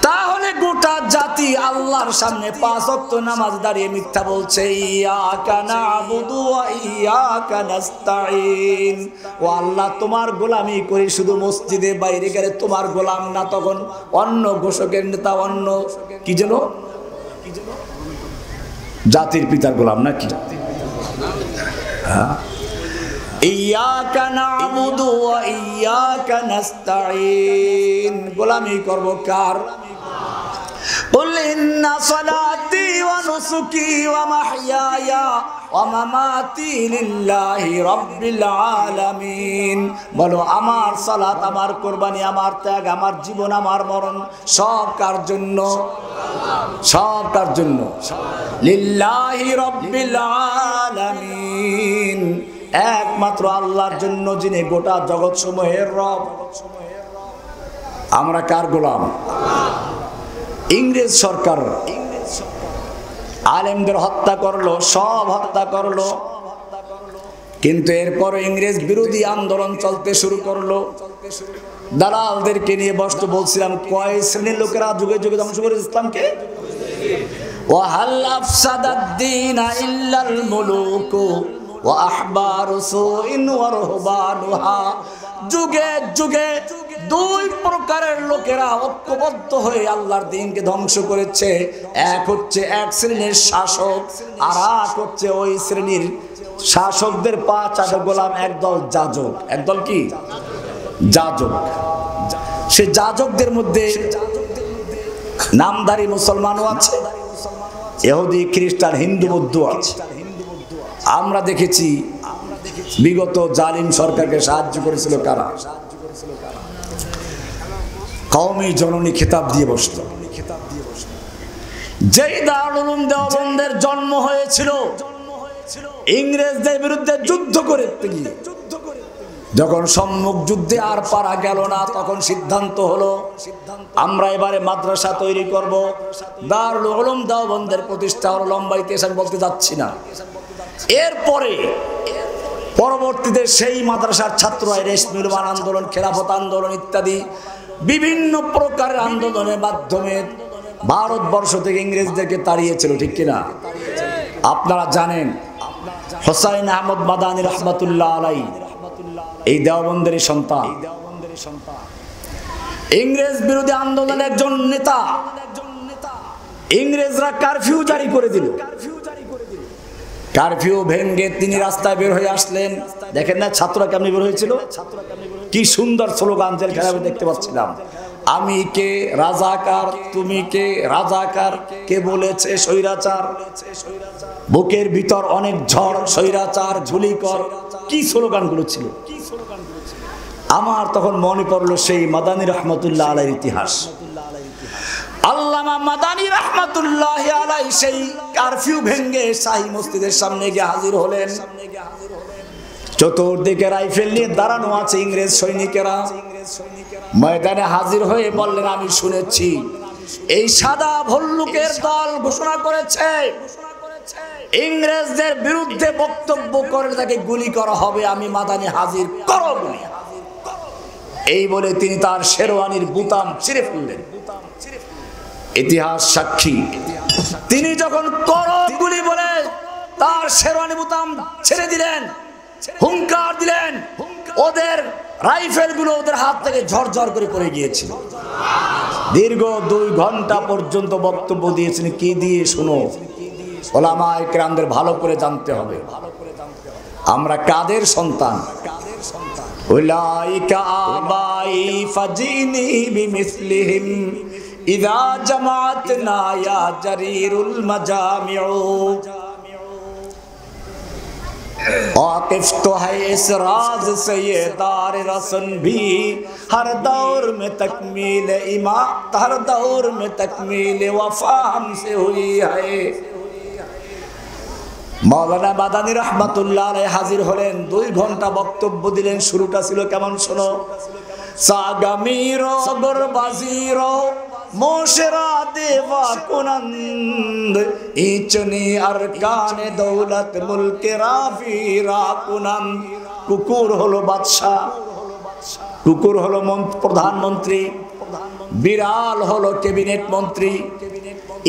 তাহলে গোটা জাতি আল্লাহর সামনে 5 ওয়াক্ত নামাজ দাঁড়িয়ে মিথ্যা বলছে, ইয়াকা নাবুদু ওয়া ইয়াকা নাস্তাঈন। ও আল্লাহ, তোমার গোলামি করি শুধু মসজিদে, বাইরে গেলে তোমার গোলাম না। তখন অন্য ঘোষকের নেতা, অন্য কি যেন জাতির পিতার গোলাম নাকি? ইয়াকা নাবুদু ওয়া ইয়াকা নাস্তাঈন, গোলামি করব কার? قل إن صلاتي ونسكي ومحياي ومماتي لله رب العالمين। বলো, আমার সালাত, আমার কুরবানি, আমার ত্যাগ, আমার জীবন, আমার মরণ সব কার জন্য? সব কার জন্য? লিল্লাহি রাব্বিল আলামিন, একমাত্র আল্লাহর জন্য, যিনি গোটা জগৎ সমূহের রব। আমরা কার গোলাম? ইংরেজ সরকার আলেমদের হত্যা করলো, সব হত্যা করলো, কিন্তু এরপরে ইংরেজ বিরোধী আন্দোলন চলতে শুরু করলো। দালালদেরকে নিয়ে বসতে বলছিলাম, কয় শ্রেণীর লোকেরা যুগে যুগে ধ্বংস করে ইসলামকে। ওয়াহাল আফসাদাদ-দীনা ইল্লাল মুলুকু ওয়া আহবারু সুইন ওয়া রুহবানুহা। যুগে যুগে 2 প্রকারের লোকেরা ঐক্যবদ্ধ হয়ে আল্লাহর দ্বীনকে ধ্বংস করেছে। এক হচ্ছে এক শ্রেণীর শাসক, আর এক হচ্ছে ওই শ্রেণীর শাসকদের 5 গোলাম, একদল যাজক। একদল কি? যাজক। সে যাজকদের মধ্যে নামধারী মুসলমানও আছে, ইহুদি, খ্রিস্টান, হিন্দু, বৌদ্ধ আছে। আমরা দেখেছি বিগত জালিম সরকারকে সাহায্য করেছিল কারা? কওমি জননী খেতাব দিয়ে বসত। যেই দারুল উলুম দেওবন্দের জন্ম হয়েছিল ইংরেজদের বিরুদ্ধে যুদ্ধ করতে গিয়ে, যখন সম্মুখ যুদ্ধে আর পারা গেল না, তখন সিদ্ধান্ত হলো আমরা এবারে মাদ্রাসা তৈরি করব। দারুল উলুম দেওবন্দের প্রতিষ্ঠা হলো। লম্বা ইতিহাস আমি বলতে যাচ্ছি না। এরপরে পরবর্তীতে সেই মাদ্রাসার ছাত্ররা রেশমি উলমান আন্দোলন, খেলাফত আন্দোলন ইত্যাদি বিভিন্ন প্রকারের আন্দোলনের মাধ্যমে ভারতবর্ষ থেকে ইংরেজদেরকে তাড়িয়েছিল, ঠিক কিনা? আপনারা জানেন হোসাইন আহমদ মাদানী রহমাতুল্লাহ আলাইহি এই দেওবন্দের সন্তান, ইংরেজ বিরোধী আন্দোলনের একজন নেতা। ইংরেজরা কারফিউ জারি করে দিল। কারফিউ ভেঙে তিনি রাস্তায় বের হয়ে আসলেন। দেখেন না ছাত্ররা কেমনি বের হয়েছিল, কি সুন্দর স্লোগান জেলখানা দেখতে পাচ্ছিলাম। আমি কে রাজাকার, তুমি কে রাজাকার, কে বলেছে স্বৈরাচার, বুকের ভিতর অনেক ঝড়, স্বৈরাচার ঝুলি কর, কি স্লোগানগুলো ছিল। আমার তখন মনে পড়লো সেই মাদানী রহমাতুল্লাহ আলাইহির ইতিহাস। আল্লামা মাদানী রাহমাতুল্লাহ আলাইহি সেই কারফিউ ভেঙে শাহী মসজিদের সামনে গিয়ে হাজির হলেন। চতুর্দিকে রাইফেল নিয়ে দাঁড়ানো আছে ইংরেজ সৈনিকেরা। ময়দানে হাজির হয়ে বললেন, আমি শুনেছি এই সাদা ভল্লুকের দল ঘোষণা করেছে ইংরেজদের বিরুদ্ধে বক্তব্য করে তাকে গুলি করা হবে, আমি মাদানি হাজির করো গুলি। এই বলে তিনি তার শেরওয়ানির বুতাম ছিঁড়ে ফেললেন। ইতিহাস সাক্ষী, তিনি যখন করো গুলি বলে তার শেরওয়ানি বুতাম ছেড়ে দিলেন, হুঙ্কার দিলেন, ওদের রাইফেল গুলো ওদের হাত থেকে ঝরঝর করে পড়ে গিয়েছিল। দীর্ঘ 2 ঘন্টা পর্যন্ত বক্তব্য দিয়েছেন। কি দিয়ে শুনো, ওলামায়ে কেরামদের ভালো করে জানতে হবে আমরা কাদের সন্তান। উলাইকা আবাই ফাজিনি বিমিসলিহিম ইযা জামাআতনা ইয়া জারিরুল মাজামিউ वाकिफ तो है इस राज से ये दार रसन भी हर दौर में तकमील इमा हर दौर में तकमील वफा हमसे हुई है। मौलाना मादानी रहमतुल्लाह अलैहि हाजिर हलेन, 2 घंटा बक्तव्য দিলেন। শুরুটা ছিল কেমন শোনো, সাগামিরো গরবাজিরো मोशरा देवा कुनंद इचनी अरकाने दौलत मुल्क राफीरा कुनंद। कुकुर हलो बादशाह, कुकुर हलो प्रधानमंत्री, बिराल हलो कैबिनेट मंत्री,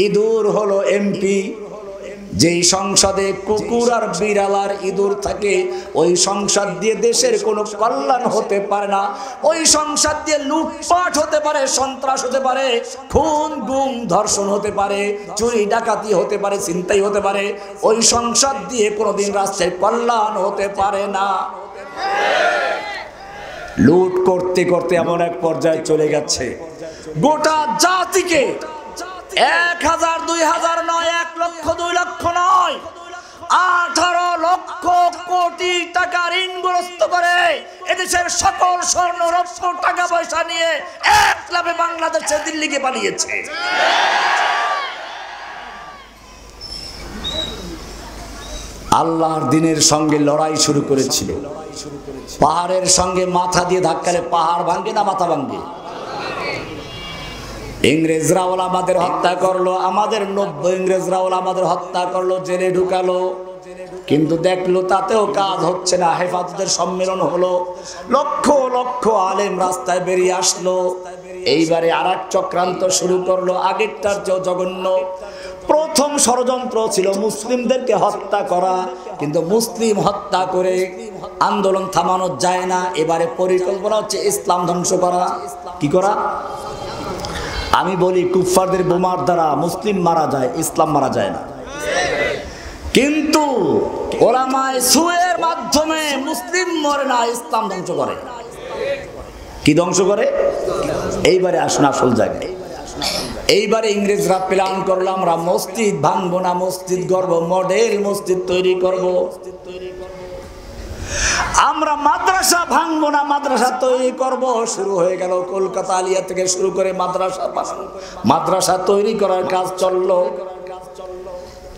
इदुर हलो एमपी। যেই সংসদে কুকুর আর বিড়াল আর ইঁদুর থাকে ওই সংসদ দিয়ে দেশের কোনো কল্যাণ হতে পারে না। ওই সংসদ দিয়ে লুটপাট হতে পারে, সন্ত্রাস হতে পারে, খুন গুম ধর্ষণ হতে পারে, চুরি ডাকাতি হতে পারে, ছিনতাই হতে পারে। ওই সংসদ দিয়ে কোনোদিন রাষ্ট্রের কল্যাণ হতে পারে না। লুট করতে করতে এমন এক পর্যায়ে চলে গেছে গোটা জাতিকে 1000 2000 নয়, 1 লক্ষ 2 লক্ষ নয়, 18 লক্ষ কোটি টাকা ঋণগ্রস্ত করে এদেশের সকল স্বর্ণ রৌপ্য টাকা পয়সা নিয়ে এক লাভে বাংলাদেশে দিল্লিকে পালিয়েছে। আল্লাহর দিনের সঙ্গে লড়াই শুরু করেছিল। পাহাড়ের সঙ্গে মাথা দিয়ে ধাক্কালে পাহাড় ভাঙে না মাথা ভাঙে? ইংরেজরা আমাদের হত্যা করলো, আমাদের 90 ইংরেজরা আমাদের হত্যা করলো, জেলে ঢুকালো, কিন্তু দেখলো তাতেও কাজ হচ্ছে না। হেফাজতের সম্মেলন হলো, লক্ষ লক্ষ আলেম রাস্তায় বেরিয়ে আসলো। এইবারে আরেক চক্রান্ত শুরু করলো, আগেরটার চেয়েও জঘন্য। প্রথম ষড়যন্ত্র ছিল মুসলিমদেরকে হত্যা করা, কিন্তু মুসলিম হত্যা করে আন্দোলন থামানো যায় না। এবারে পরিকল্পনা হচ্ছে ইসলাম ধ্বংস করা। কি করা? আমি বলি কুফফারদের বোমার দ্বারা মুসলিম মারা যায়, ইসলাম মারা যায় না। কিন্তু ওলামায়ে সুয়ের মাধ্যমে মুসলিম মরে না, ইসলাম ধ্বংস করে। কি ধ্বংস করে? এইবারে আসুন আসল জায়গায়। এইবারে ইংরেজরা প্ল্যান করলো আমরা মসজিদ ভাঙবো না, মসজিদ গড়ব, মডেল মসজিদ তৈরি করব। আমরা মাদ্রাসা ভাঙবো না, মাদ্রাসা তৈরি করব। শুরু হয়ে গেল কলকাতা আলিয়া থেকে শুরু করে মাদ্রাসা তৈরি করার কাজ চললো।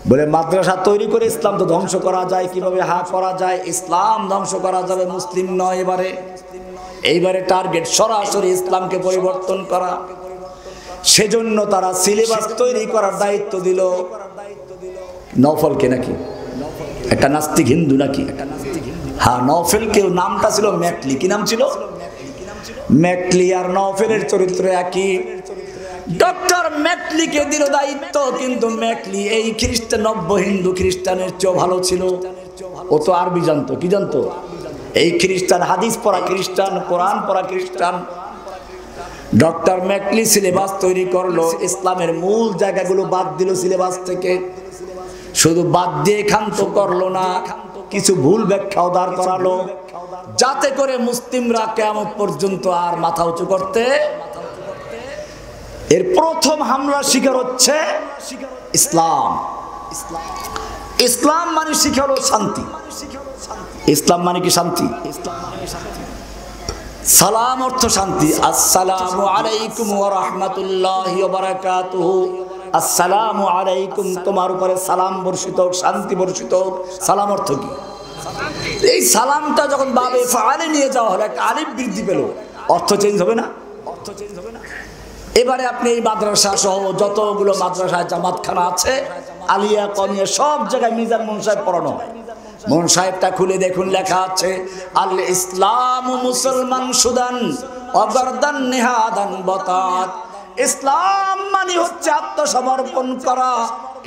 বলে মাদ্রাসা তৈরি করে ইসলাম তো ধ্বংস করা যায় কিভাবে? করা যায়, ইসলাম ধ্বংস করা যাবে, মুসলিম নয়। এইবারে টার্গেট সরাসরি ইসলামকে পরিবর্তন করা। সেজন্য তারা সিলেবাস তৈরি করার দায়িত্ব দিল নওফলকে। নাকি একটা নাস্তিক হিন্দু নাকি? হ্যাঁ, নওফেলকে, নামটা ছিল ম্যাকলি। কি নাম ছিল? ম্যাকলি। আর নওফেলের চরিত্র একই। ডক্টর ম্যাকলিকে দিল দায়িত্ব, কিন্তু ম্যাকলি এই খ্রিস্টান, নব্য হিন্দু খ্রিস্টানের চেয়েও ভালো ছিল। ও তো আরবি জানতো। কি জানতো? এই খ্রিস্টান, হাদিস পড়া খ্রিস্টান, কোরআন পড়া খ্রিস্টান। ডক্টর ম্যাকলি সিলেবাস তৈরি করলো, ইসলামের মূল জায়গাগুলো বাদ দিল সিলেবাস থেকে। শুধু বাদ দিয়ে ক্ষান্ত করলো না, কিছু ভুল ব্যাখ্যাও দাঁড় করালো, যাতে করে মুসলিমরা কিয়ামত পর্যন্ত আর মাথা উঁচু করতে। এর প্রথম হামলা শিকার হচ্ছে ইসলাম। ইসলাম মানে শিখালো শান্তি। ইসলাম মানে কি? শান্তি। সালাম অর্থ শান্তি। আসসালামু আলাইকুম ওয়া রাহমাতুল্লাহি ওয়া বারাকাতুহু। আসসালামু আলাইকুম, তোমার উপরে সালাম বর্ষিত হোক, শান্তি বর্ষিত হোক। সালাম অর্থ কি? এই সালামটা যখন বাবে ফাআলে নিয়ে যাওয়া হলো, একটা আলিফ বৃদ্ধি পেল, অর্থ চেঞ্জ হবে না? এবারে আপনি এই মাদ্রাসা সহ যতগুলো মাদ্রাসায় জামাতখানা আছে, আলিয়া কমিয়া সব জায়গায় মিজান মুন সাহেব পড়ানো হয়। মুন সাহেবটা খুলে দেখুন, লেখা আছে আল ইসলাম মুসলমান সুদান অগরদান নেহাদান বতাত। ইসলাম মানে হচ্ছে আত্মসমর্পণ করা।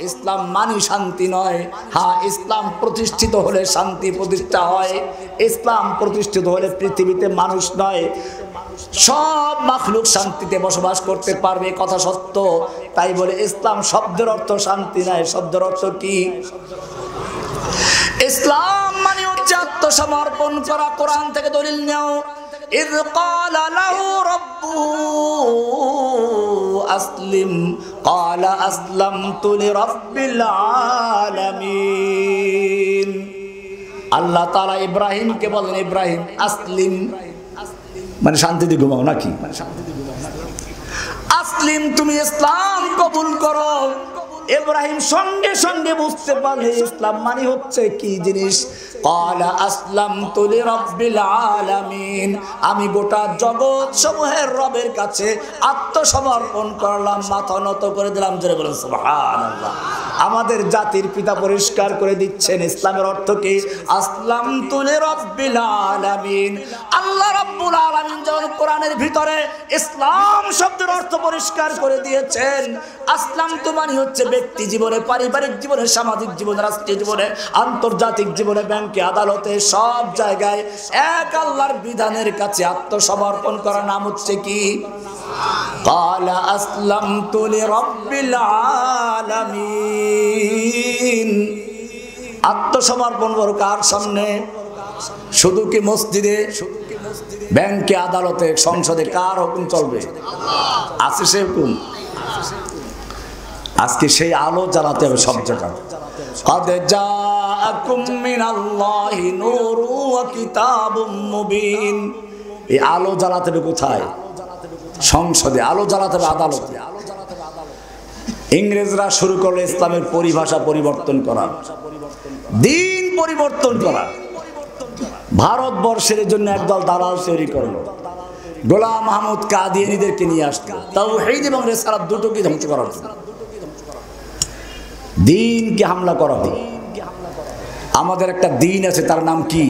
ইসলাম মানে শান্তি নয়। হ্যাঁ, ইসলাম প্রতিষ্ঠিত হলে শান্তি প্রতিষ্ঠা হয়। ইসলাম প্রতিষ্ঠিত হলে পৃথিবীতে মানুষ নয়, সব মাখলুক শান্তিতে বসবাস করতে পারবে, কথা সত্য। তাই বলে ইসলাম শব্দের অর্থ শান্তি নয়। শব্দের অর্থ কি? ইসলাম মানে হচ্ছে আত্মসমর্পণ করা। কোরআন থেকে দলিল নাও। ইয ক্বালা লাহু রাব্বুহু আসলিম ক্বালা আসলামতু লিরাব্বিল আলামিন। আল্লাহ তাআলা ইব্রাহিমকে বলেন, ইব্রাহিম আসলিম মানে শান্তিতে ঘুমাও নাকি? আসলিম, তুমি ইসলাম কবুল করো। ইব্রাহিম সঙ্গে সঙ্গে বুঝতে পারলে ইসলাম মানে হচ্ছে কি জিনিস। ক্বালা আসলামতু লিরাব্বিল আলামিন, আমি গোটা জগৎ সমূহের রবের কাছে আত্মসমর্পণ করলাম, মাথা নত করে দিলাম। জোরে বলেন সুবহানাল্লাহ। আমাদের জাতির পিতা পরিষ্কার করে দিচ্ছেন ইসলামের অর্থ কি। আসলামতু লিরাব্বিল আলামিন। আল্লাহ রাব্বুল আলামিন যখন কোরআনের ভিতরে ইসলাম শব্দের অর্থ পরিষ্কার করে দিয়েছেন, আসলামতু মানে হচ্ছে ব্যক্তি জীবনে, পারিবারিক জীবনে, সামাজিক জীবনে, রাষ্ট্রীয় জীবনে, আন্তর্জাতিক জীবনে, ব্যাংকে, আদালতে, সব জায়গায় এক আল্লাহর বিধানের কাছে আত্মসমর্পণ করার নাম হচ্ছে কি? ক্বালা আসলামতু লিরাব্বিল আলামিন। আত্মসমর্পণ করো কার সামনে? শুধু কি মসজিদে, ব্যাংকে, আদালতে, সংসদে? কার হুকুম চলবে? আছে সে হুকুম। আজকে সেই আলো জ্বালাতে হবে সব জায়গায়। قد جاءكم من الله نور وكتاب مبين। এই আলো জ্বালাতে হবে কোথায়? সংসদে। আলো জ্বালাতে হবে আদালতে। ইংরেজরা শুরু করলো ইসলামের পরিভাষা পরিবর্তন করা, দিন পরিবর্তন করা। ভারতবর্ষের জন্য একদল দালাল তৈরি করলো, গোলাম মাহমুদ কাদিয়ানীদেরকে নিয়ে আসলো তাওহীদ এবং রিসালাত দুটোকে ধ্বংস করার জন্য। দিনকে হামলা করা হয়। আমাদের একটা দিন আছে, তার নাম কি?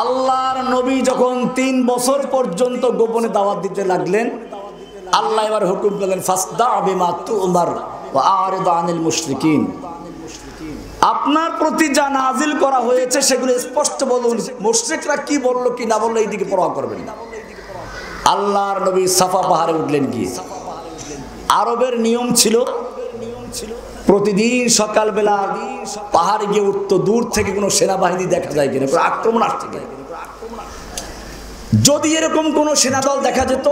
আল্লাহর নবী যখন 3 বছর পর্যন্ত গোপনে দাওয়াত দিতে লাগলেন, আল্লাহ এবার হুকুম করলেন ফাসদা বিমা তুমার ওয়া আরিদ আনিল মুশরিকিন। আপনার প্রতি যা নাজিল করা হয়েছে সেগুলো স্পষ্ট বলুন, মুশরিকরা কি বললো কি না বললো এইদিকে পরোয়া করবেন না। আল্লাহর নবী সাফা পাহাড়ে উঠলেন গিয়ে। আরবের নিয়ম ছিল প্রতিদিন সকালবেলা পাহাড়ে গিয়ে উঠতো, দূর থেকে কোনো সেনাবাহিনী দেখা যায় কিনা, আক্রমণ আসছে কিনা। যদি এরকম কোনো সেনাদল দেখা যেত,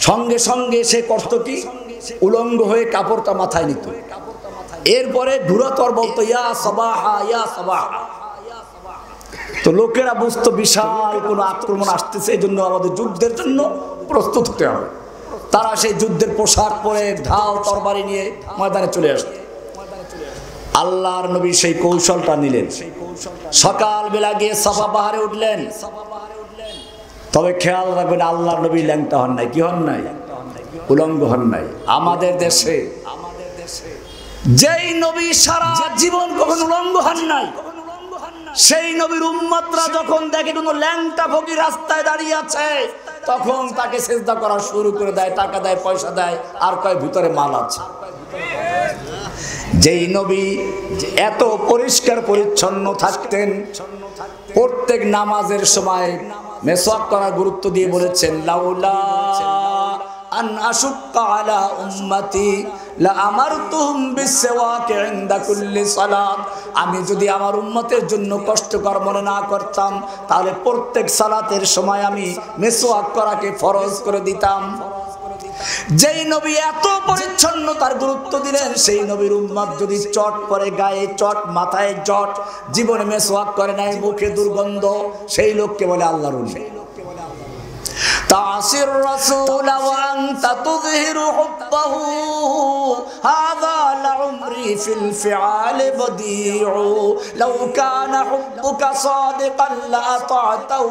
সঙ্গে সঙ্গে সে করত কি, উলঙ্গ হয়ে কাপড়টা মাথায় নিত। এরপরে ঘুরাতর বলতো ইয়া সাবাহা ইয়া সাবাহা। তো লোকেরা বুঝতো বিশাল কোনো আক্রমণ আসতেছে, এই জন্য আমাদের যুদ্ধের জন্য প্রস্তুত হতে হবে। তারা সেই যুদ্ধের পোশাক পরে ঢাল তরবারি নিয়ে ময়দানে চলে আসে। আল্লাহর নবী সেই কৌশলটা নিলেন। সকালবেলা গিয়ে সাফা পাহাড়ে উঠলেন। তবে খেয়াল রাখবেন, আল্লাহর নবী ল্যাংটা হন নাই। কি হন নাই? উলঙ্গ হন নাই। আমাদের দেশে যেই নবী সারা জীবন কখনো উলঙ্গ হন নাই, সেই নবীর উম্মতরা যখন দেখে কোনো ল্যাংটা ফকির রাস্তায় দাঁড়িয়ে আছে, তখন তাকে সিজদা করা শুরু করে দেয়, টাকা দেয়, পয়সা দেয়, আর কয় ভিতরে মাল আছে। যেই নবী এত পরিষ্কার পরিচ্ছন্ন থাকতেন, প্রত্যেক নামাজের সময় মেসওয়াক করার গুরুত্ব দিয়ে বলেছেন লাউলা আন আশুক্কা আলা উম্মতি লা আমারতুহুম বিসওয়াক ইনদা কুল্লি সালাত। আমি যদি আমার উম্মতের জন্য কষ্টকর মনে না করতাম, তাহলে প্রত্যেক সালাতের সময় আমি মেসওয়াক করাকে ফরজ করে দিতাম। যেই নবী এত পরিচ্ছন্নতার গুরুত্ব দিলেন, সেই নবীর উম্মত যদি চট পরে, গায়ে চট, মাথায় চট, জীবনে মেসওয়াক করে নাই, মুখে দুর্গন্ধ, সেই লোককে বলে আল্লাহর ওলি। তাসির রাসূল ওয়া আনতা তুযহিরু حبه هذا لعمري في الفعال بديع لو كان حبك صادقا لأطعته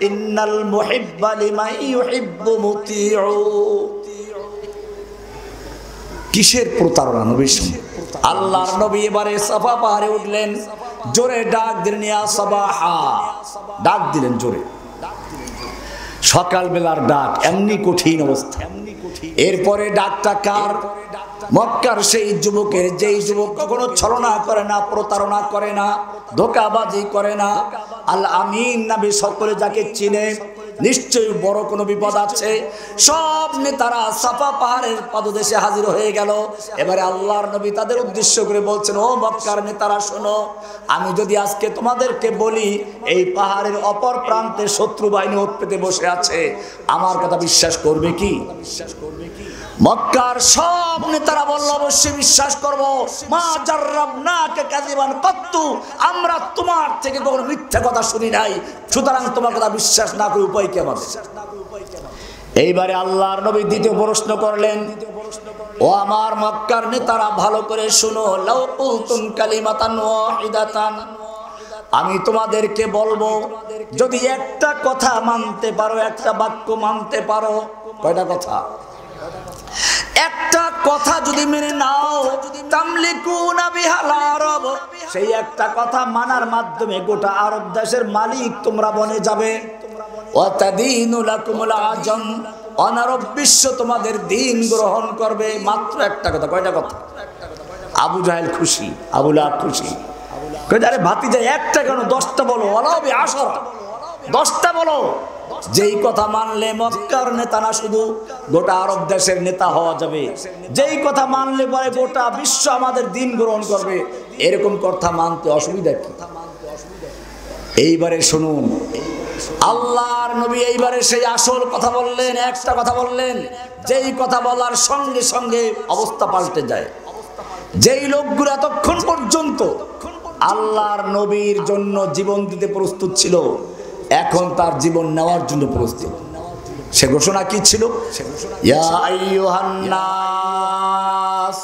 إن المحب لمن يحب مطيع কিসের প্রতারণা নবীর সঙ্গে আল্লাহর নবী এবারে সাফা পাহাড়ে উঠলেন জোরে ডাক দিলেন ইয়া সাবাহা ডাক দিলেন জোরে সকাল বেলার ডাক এমনি কঠিন অবস্থা এরপরে ডাকটা কার মক্কার সেই যুবকের যেই যুবক কখনো ছলনা করে না প্রতারণা করে না ধোঁকাবাজি করে না আল আমিন নবী সকলে যাকে চিনে নিশ্চয়ই বড় কোনো বিপদ আছে সব নেতারা সাফা পাহাড়ের পাদদেশে হাজির হয়ে গেল এবারে আল্লাহর নবী তাদের উদ্দেশ্য করে বলছেন ও মক্কার নেতারা শোনো আমি যদি আজকে তোমাদেরকে বলি এই পাহাড়ের অপর প্রান্তে শত্রু বাহিনী ওত পেতে বসে আছে আমার কথা বিশ্বাস করবে কি মক্কার সব নেতারা বলল অবশ্যই বিশ্বাস করব মা জাররাবনাকা কাযিবান কাত্তু আমরা তোমার থেকে কখনো মিথ্যা কথা শুনি নাই সুতরাং তোমার কথা বিশ্বাস না করে উপায় কি আমাদের এইবারে আল্লাহর নবী দ্বিতীয় প্রশ্ন করলেন ও আমার মক্কার নেতারা ভালো করে শুনো লাউ কুলতুম কালিমাতান ওয়াহিদাতান আমি তোমাদেরকে বলবো যদি একটা কথা মানতে পারো একটা বাক্য মানতে পারো কয়টা কথা একটা কথা যদি মেনে নাও তামলিকুনা বিহাল আরব সেই একটা কথা মানার মাধ্যমে গোটা আরব দেশের মালিক তোমরা বনে যাবে ওয়া তাদিনু লাকুমুল আজম অনারব বিশ্ব তোমাদের দিন গ্রহণ করবে মাত্র একটা কথা কয়টা কথা আবু জাহেল খুশি আবু লাহাব খুশি কই আরে ভাতিজা একটা কেন 10টা বলো ওয়ালাউ বিআশরা 10টা বলো যেই কথা মানলে মক্কার নেতা না শুধু গোটা আরব দেশের নেতা হওয়া যাবে যেই কথা মানলে পরে গোটা বিশ্ব আমাদের দিন গ্রহণ করবে এরকম কথা মানতে অসুবিধা কি এইবারে শুনুন আল্লাহর নবী এইবারে সেই আসল কথা বললেন একটা কথা বললেন যেই কথা বলার সঙ্গে সঙ্গে অবস্থা পাল্টে যায় যেই লোকগুলো এতক্ষণ পর্যন্ত আল্লাহর নবীর জন্য জীবন দিতে প্রস্তুত ছিল এখন তার জীবন নেওয়ার জন্য প্রস্তুত সে ঘোষণা কি ছিল ইয়া আইয়ুহান নাস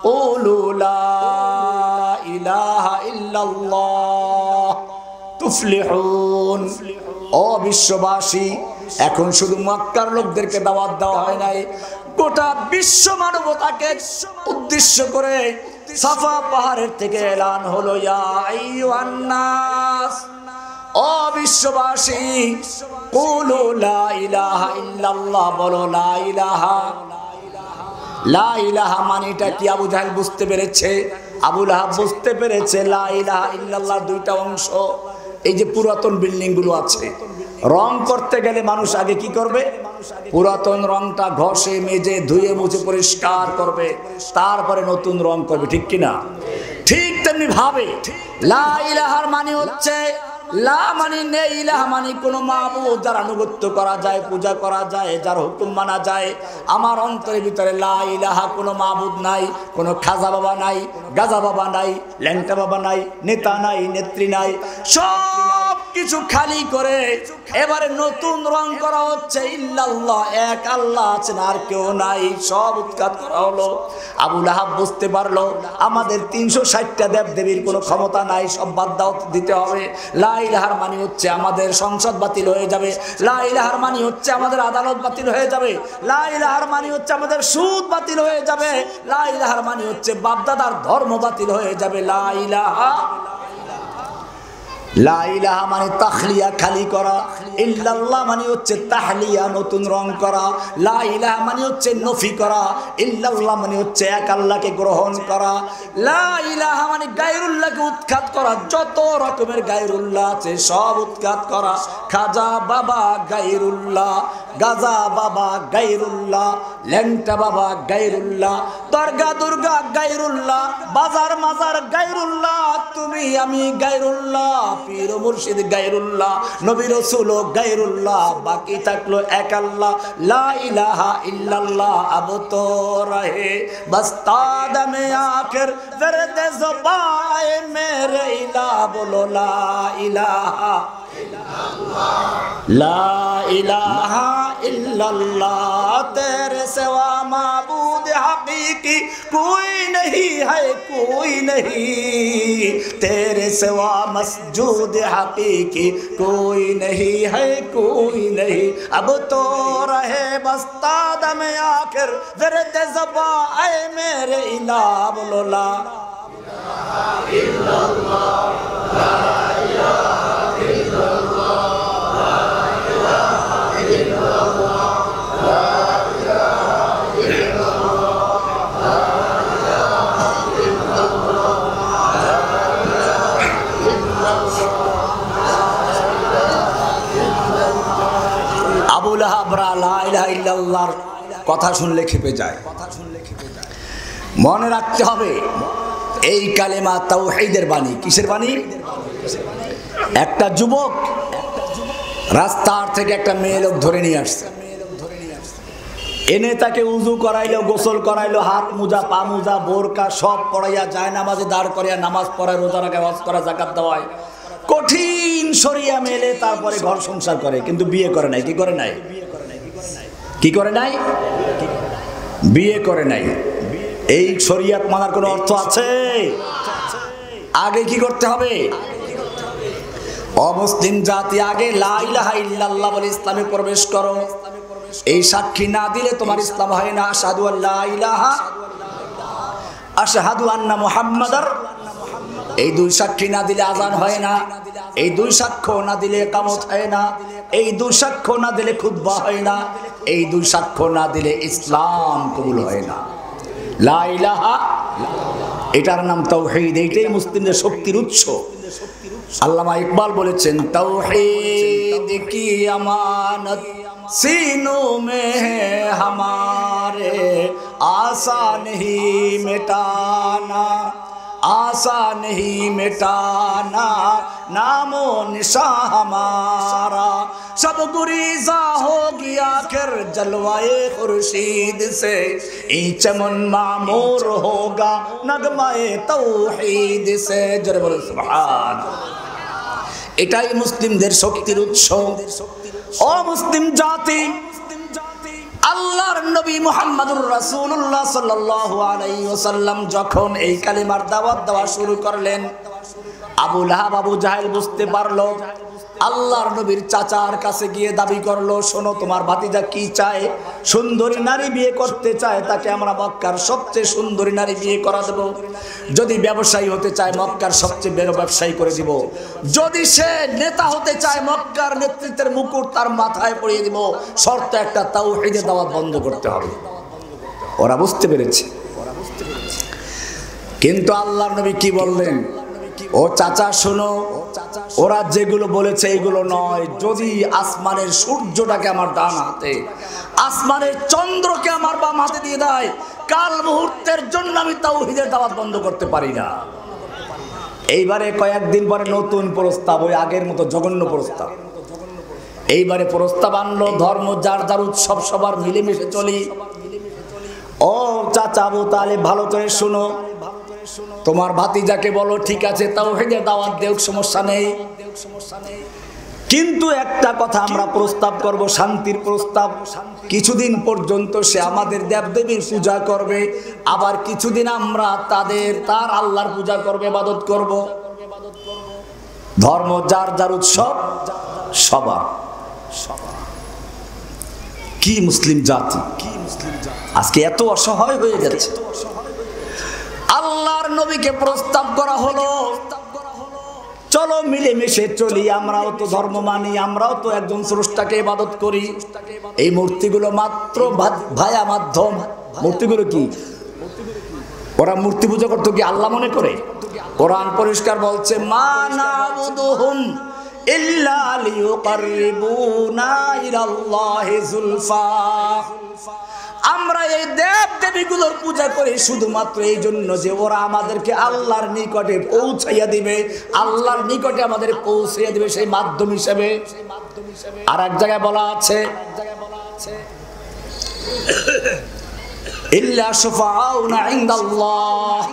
কুলু লা ইলাহা ইল্লাল্লাহ তুফলিহুন ও বিশ্ববাসী এখন শুধু মক্কার লোকদেরকে দাওয়াত দেওয়া হয় নাই গোটা বিশ্ব মানবতাকে উদ্দেশ্য করে সাফা পাহাড়ের থেকে এলান হলো ইয়া আইয়ুহান নাস ও বিশ্ববাসী কুলু লা ইলাহা ইল্লাল্লাহ বলো লা ইলাহা লা ইলাহা মানেটা কি আবু জাহেল বুঝতে পেরেছে আবু লাহাব বুঝতে পেরেছে লা ইলাহা ইল্লাল্লাহ দুইটা অংশ এই যে পুরাতন বিল্ডিং গুলো আছে রং করতে গেলে মানুষ আগে কি করবে পুরাতন রংটা ঘষে মেজে ধুয়ে মুছে পরিষ্কার করবে তারপরে নতুন রং করবে ঠিক কি না ঠিক তেমনি ভাবে লা ইলাহার মানে হচ্ছে লা মানে নেই ইলাহা মানে কোনো মাবুদ যার আনুগত্য করা যায় পূজা করা যায় যার হুকুম মানা যায় আমার অন্তরের ভিতরে লা ইলাহা কোনো মাবুদ নাই কোনো খাজা বাবা নাই গাজা বাবা নাই ল্যাংটা বাবা নাই নেতা নাই নেত্রী নাই সব কিছু খালি করে এবারে নতুন রং করা হচ্ছে ইল্লাল্লাহ এক আল্লাহ আছেন আর কেউ নাই সব উৎখাত করা হলো আবু লাহাব বুঝতে পারলো আমাদের 360টা দেব দেবীর কোনো ক্ষমতা নাই সব বাদ দাও দিতে হবে লা ইলাহার মানে হচ্ছে আমাদের সংসদ বাতিল হয়ে যাবে লা ইলাহার মানে হচ্ছে আমাদের আদালত বাতিল হয়ে যাবে লা ইলাহার মানে হচ্ছে আমাদের সুদ বাতিল হয়ে যাবে লা ইলাহার মানে হচ্ছে বাপদাদার ধর্ম বাতিল হয়ে যাবে লা ইলাহা লা ইলাহা মানে তাখলিয়া খালি করা ইল্লাল্লাহ মানে হচ্ছে তাহলিয়া নতুন রং করা লা ইলাহা মানে হচ্ছে নফি করা ইল্লাল্লাহ মানে হচ্ছে এক আল্লাহকে গ্রহণ করা লা ইলাহা মানে গায়রুল্লাহকে উৎখাত করা যত রকমের গায়রুল্লাহ আছে সব উৎখাত করা খাজা বাবা গায়রুল্লাহ গাজা বাবা গায়রুল্লাহ ল্যাংটা বাবা গায়রুল্লাহ দরগা দুর্গা গায়রুল্লাহ বাজার মাজার গায়রুল্লাহ তুমি আমি গায়রুল্লাহ পীর মুর্শিদ গায়রুল্লাহ নবী রাসূল গায়রুল্লাহ বাকি থাকলো এক আল্লাহ লা ইলাহা ইল্লাল্লাহ আব তো রহে বস তাদমে আখির দর্দ ज़बाए मेरे इला बोलो ला इलाहा इल्लल्लाह ला इलाहा इल्लल्लाह तेरे सिवा माबूद हकीकी कोई नहीं है कोई नहीं तेरे सिवा मसजूद हकीकी कोई नहीं है कोई नहीं अब तो रहे बस्ता दम आखिर ज़र्द ज़बा ऐ मेरे इलाह बोलो ला इलाहा इल्लल्लाह ला इलाहा इल्लल्लाह ला इलाहा इल्लल्लाह ला इलाहा इल्लल्लाह ला इलाहा इल्लल्लाह আবু লাহাব লা ইলাহা ইল্লাল্লাহর কথা শুনলে খেপে যায় মনে রাখতে হবে এই কালেমা তাওহীদের বাণী কিসের বাণী একটা যুবক রাস্তার থেকে একটা মেয়ে লোক ধরে নিয়ে আসছে এনে তাকে উযু করাইলো গোসল করাইলো হাত মোজা পা মোজা বোরকা সব পরাইয়া যায় নামাজে দাঁড় করিয়া নামাজ পড়ায় রোজা রাখে হজ করা যাকাত দেওয়ায় কঠিন শরিয়া মেলে তারপরে ঘর সংসার করে কিন্তু বিয়ে করে নাই কি করে নাই কি করে নাই বিয়ে করে নাই এই শরিয়ত মানার কোনো অর্থ আছে আগে কি করতে হবে অমুসলিম জাতি আগে লা ইলাহা ইল্লাল্লাহ বলে ইসলামে প্রবেশ করো এই সাক্ষী না দিলে তোমার ইসলাম হয় না আশহাদু আল্লা ইলাহা আশহাদু আন্না মুহাম্মাদার এই দুই সাক্ষী না দিলে আযান হয় না এই দুই সাক্ষ্য না দিলে ইকামত হয় না এই দুই সাক্ষ্য না দিলে খুতবা হয় না এই দুই সাক্ষ্য না দিলে ইসলাম কবুল হয় না লা ইলাহা এটার নাম তাওহীদ এইটাই মুসলিমদের শক্তির উৎস আল্লামা ইকবাল বলেছেন তাওহীদ কি আমানত सीनों में है हमारे आसा नहीं मिटाना आसा नहीं मिटाना नामो निशा हमारा सब गुरीजा हो गया आखिर जलवाए खुर्शीद से ई चमन मामूर होगा नगमाए तौहीद से जरे बोलो सुभान এটাই মুসলিমদের শক্তির উৎস ও মুসলিম জাতি আল্লাহর নবী মুহাম্মদুর রাসূলুল্লাহ সাল্লাল্লাহু আলাইহি ওয়াসাল্লাম যখন এই কালিমার দাওয়াত দেওয়া শুরু করলেন আবু লাহাব আবু জাহেল বুঝতে পারলো আল্লাহর নবীর চাচার কাছে গিয়ে দাবি করলো শোনো তোমার ভাতিজা কি চায় সুন্দরী নারী বিয়ে করতে চায় তাকে আমরা মক্কার সবচেয়ে সুন্দরী নারী বিয়ে করা দেব যদি ব্যবসায়ী হতে চায় মক্কার সবচেয়ে বড় ব্যবসায়ী করে দিব যদি সে নেতা হতে চায় মক্কার নেতৃত্বের মুকুট তার মাথায় পরিয়ে দিব শর্ত একটা তাওহীদের দাওয়াত বন্ধ করতে হবে ওরা বুঝতে পেরেছে কিন্তু আল্লাহর নবী কি বললেন ও চাচা শোনো ওরা যেগুলো বলেছে এগুলো নয় যদি আসমানের সূর্যটাকে আমার ডান হাতে আসমানের চন্দ্রকে আমার বাম হাতে দিয়ে দেয় কাল মুহূর্তের জন্য আমি তাওহীদের দাওয়াত বন্ধ করতে পারি না এইবারে কয়েকদিন পরে নতুন প্রস্তাব ওই আগের মতো জঘন্য প্রস্তাব এইবারে প্রস্তাব আনলো ধর্ম যার যার উৎসব সবার মিলেমিশে চলি ও চাচা আবু তালেব ভালো করে শুনো তোমার ভাতিজাকে বলো ঠিক আছে তাওহীদের দাওয়াত দেও সমস্যা নেই কিন্তু একটা কথা আমরা প্রস্তাব করব শান্তির প্রস্তাব কিছুদিন পর্যন্ত সে আমাদের দেবদেবীর পূজা করবে আবার কিছুদিন আমরা তার আল্লাহর পূজা করবে ইবাদত করব ধর্ম যার যার উৎসব সবার কি মুসলিম জাতি আজকে এত অসহায় হয়ে যাচ্ছে আল্লাহর নবীকে প্রস্তাব করা হলো চলো মিলেমিশে চলি আমরাও তো ধর্ম মানি আমরাও তো একজন স্রষ্টাকে ইবাদত করি এই মূর্তিগুলো মাত্র ভায়া মাধ্যম মূর্তিগুলো কি ওরা মূর্তি পূজা করতে কি আল্লাহ মনে করে কোরআন পরিষ্কার বলছে মা নাবুদুহুম ইল্লা লিয়ুকাররিবুনা ইলাল্লাহি যুলফা আমরা এই দেব দেবীগুলোর পূজা করি শুধুমাত্র এই জন্য যে ওরা আমাদেরকে আল্লাহর নিকটে পৌঁছাইয়া দিবে আল্লাহর নিকটে আমাদের পৌঁছাইয়া দিবে সেই মাধ্যম হিসেবে আর এক জায়গায় বলা আছে ইল্লা শুফাউনা ইনদাল্লাহ